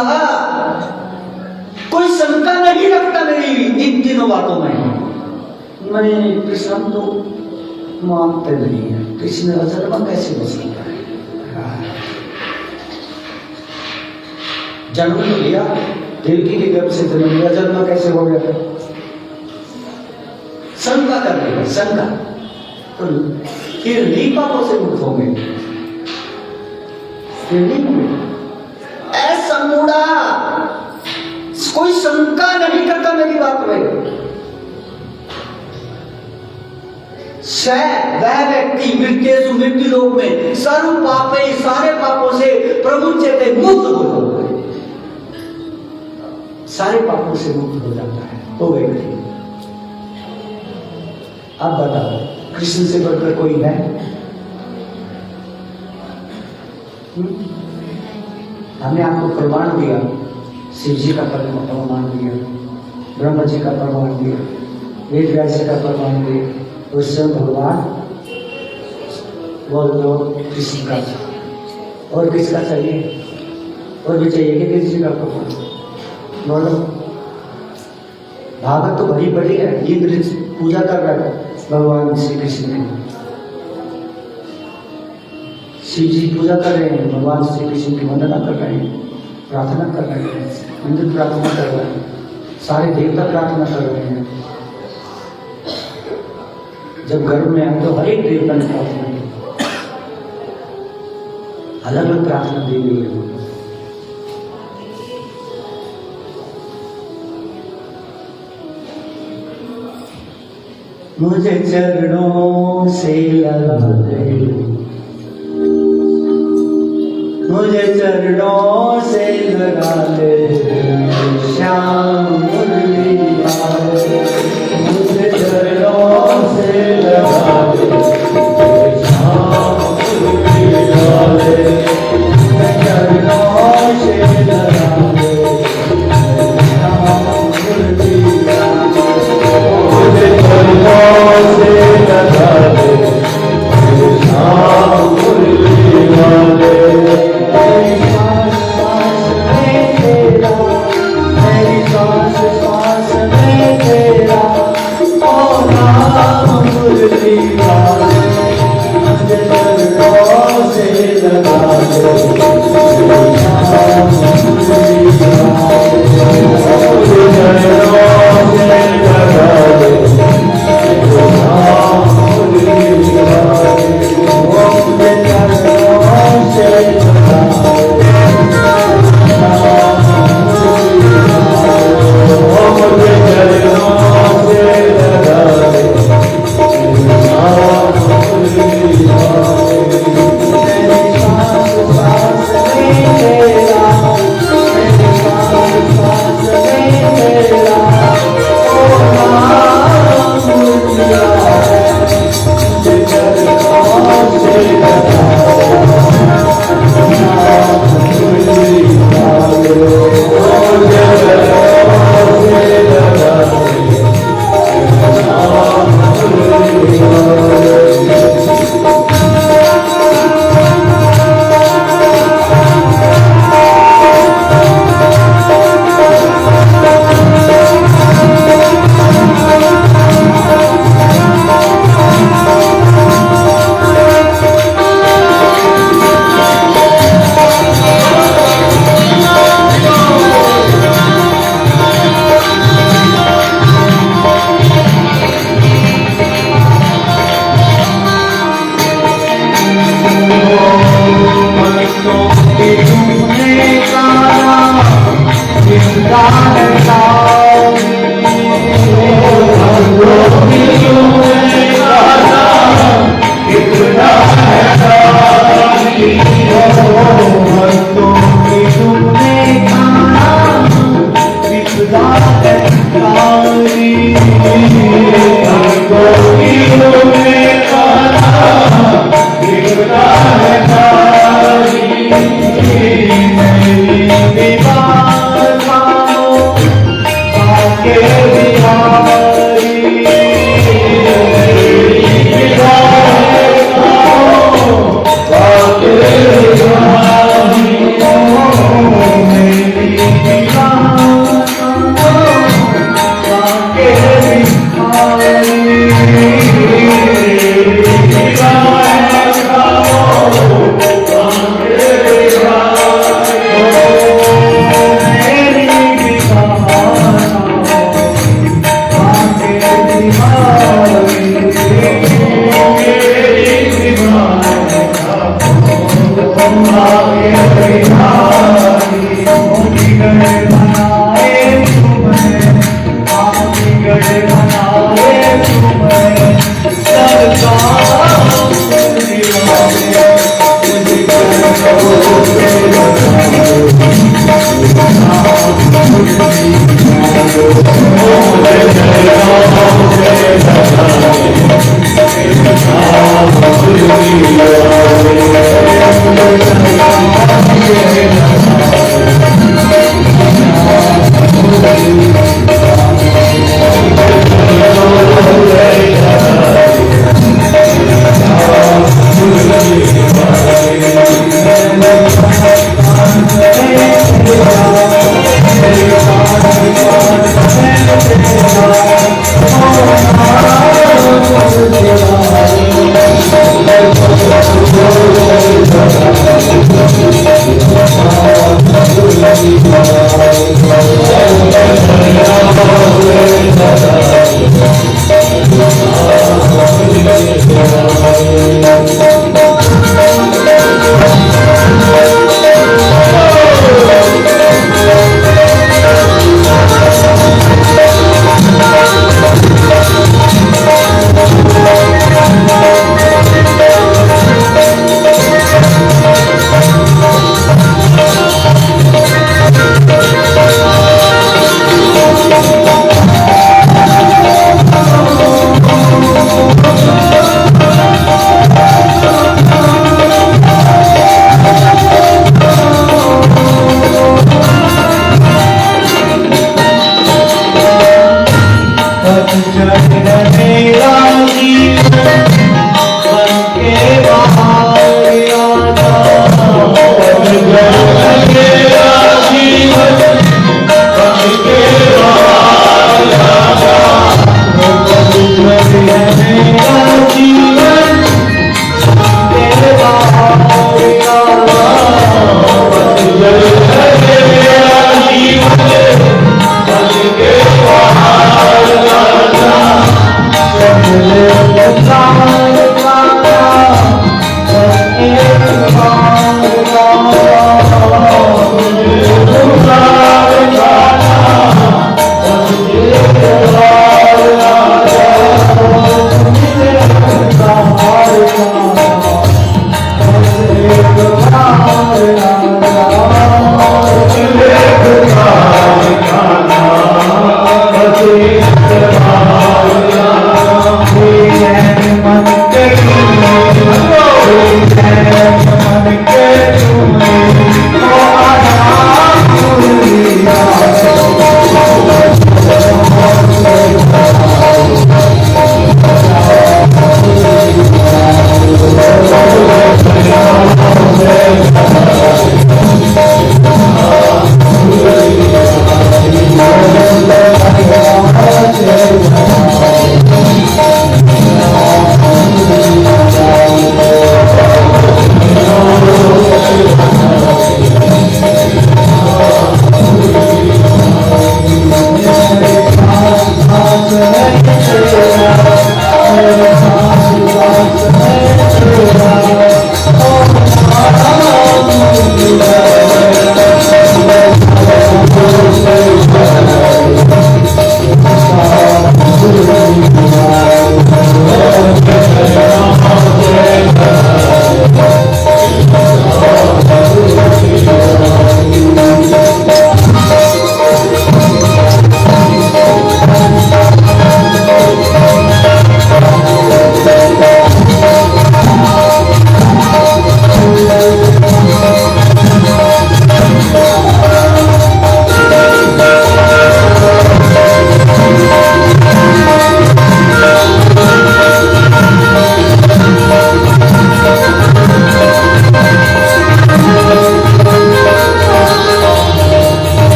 कोई शंका नहीं रखता मेरी इन 3 बातों में। मैंने कृष्ण तो मानते नहीं है, कृष्ण अजन्मा कैसे हो सकता है? जन्म तो लिया, देवकी के गर्भ से जन्म लिया, जन्म कैसे हो गया? शंका कर देगा, शंका तो फिर नहीं पापों से मुक्त होंगे, फिर नहीं होंगे। ऐसा मूढ़ा, कोई शंका नहीं करता मेरी बात में। वह व्यक्ति मृत्यु लोक में सर्व पापे, सारे पापों से प्रमुचते, मुक्त हो जाता है, सारे पापों से मुक्त हो जाता है वो व्यक्ति। अब बताओ, कृष्ण से बढ़कर कोई है? हमने आपको प्रमाण दिया, शिव जी का प्रमाण दिया, ब्रह्मा जी का प्रमाण दिया, वेद व्यास जी का प्रमाण दिया, तो स्वयं भगवान बोल दो कृष्ण का। और किसका चाहिए? और भी चाहिए कि कृष्ण का प्रमाण बोलो। भागवत तो भरी पड़ी है, इंद्र पूजा कर रहा है भगवान श्री कृष्ण की, शिव जी पूजा कर रहे हैं, भगवान श्री कृष्ण की वंदना कर रहे हैं, प्रार्थना कर रहे हैं, इंद्र प्रार्थना कर रहे हैं, सारे देवता प्रार्थना कर रहे हैं। जब गर्भ में आए तो हर एक देवता ने प्रार्थना की, अलग अलग प्रार्थना दी गई है। मुझे चरणों से लगा दे, मुझे चरणों से लगा दे, श्याम मुरली वाले, मुझे चरणों से लगा दे, श्याम मुरली वाले, चरणों से लगा दे, श्याम मुरली वाले, मुझे चरणों से लगा दे, श्याम मुरली वाले। Oh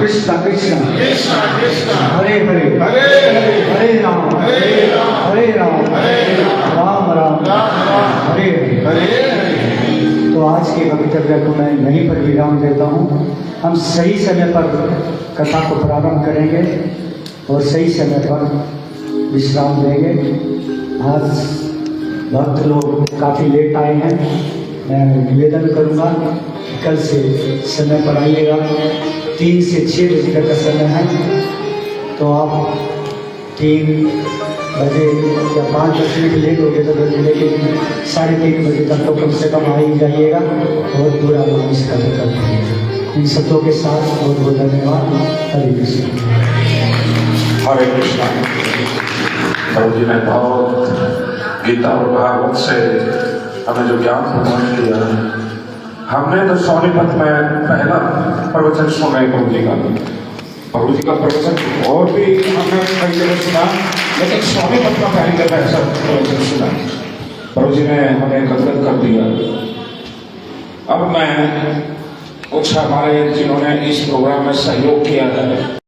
कृष्ण कृष्ण हरे हरे हरे राम राम राम हरे हरे। तो आज के वक्तव्य को मैं यहीं पर विराम देता हूँ। हम सही समय पर कथा को प्रारंभ करेंगे और सही समय पर विश्राम देंगे। आज भक्त लोग काफ़ी लेट आए हैं। मैं निवेदन करूँगा कि कल से समय पर आइएगा। 3 से 6 बजे तक का समय है, तो आप 3 बजे या 5-10 मिनट लेट हो गए तो लेकिन 3:30 बजे तक तो कम से कम आ ही जाइएगा। बहुत बुरा लोग इस कदर करते हैं। इन शब्दों के साथ बहुत बहुत धन्यवाद। हरे कृष्ण। हरे कृष्णा। प्रभु जी ने बहुत गीता और भागवत से हमें जो ज्ञान प्रदान किया है, हमने तो सोनीपत में पहला प्रवचन सुना है प्रभु जी का प्रवचन और भी हमने कई जगह सुना, लेकिन सोनीपत में पहली जगह ऐसा प्रवचन सुना। प्रभु जी ने हमें गदगद कर दिया। अब मैं कुछ हमारे जिन्होंने इस प्रोग्राम में सहयोग किया है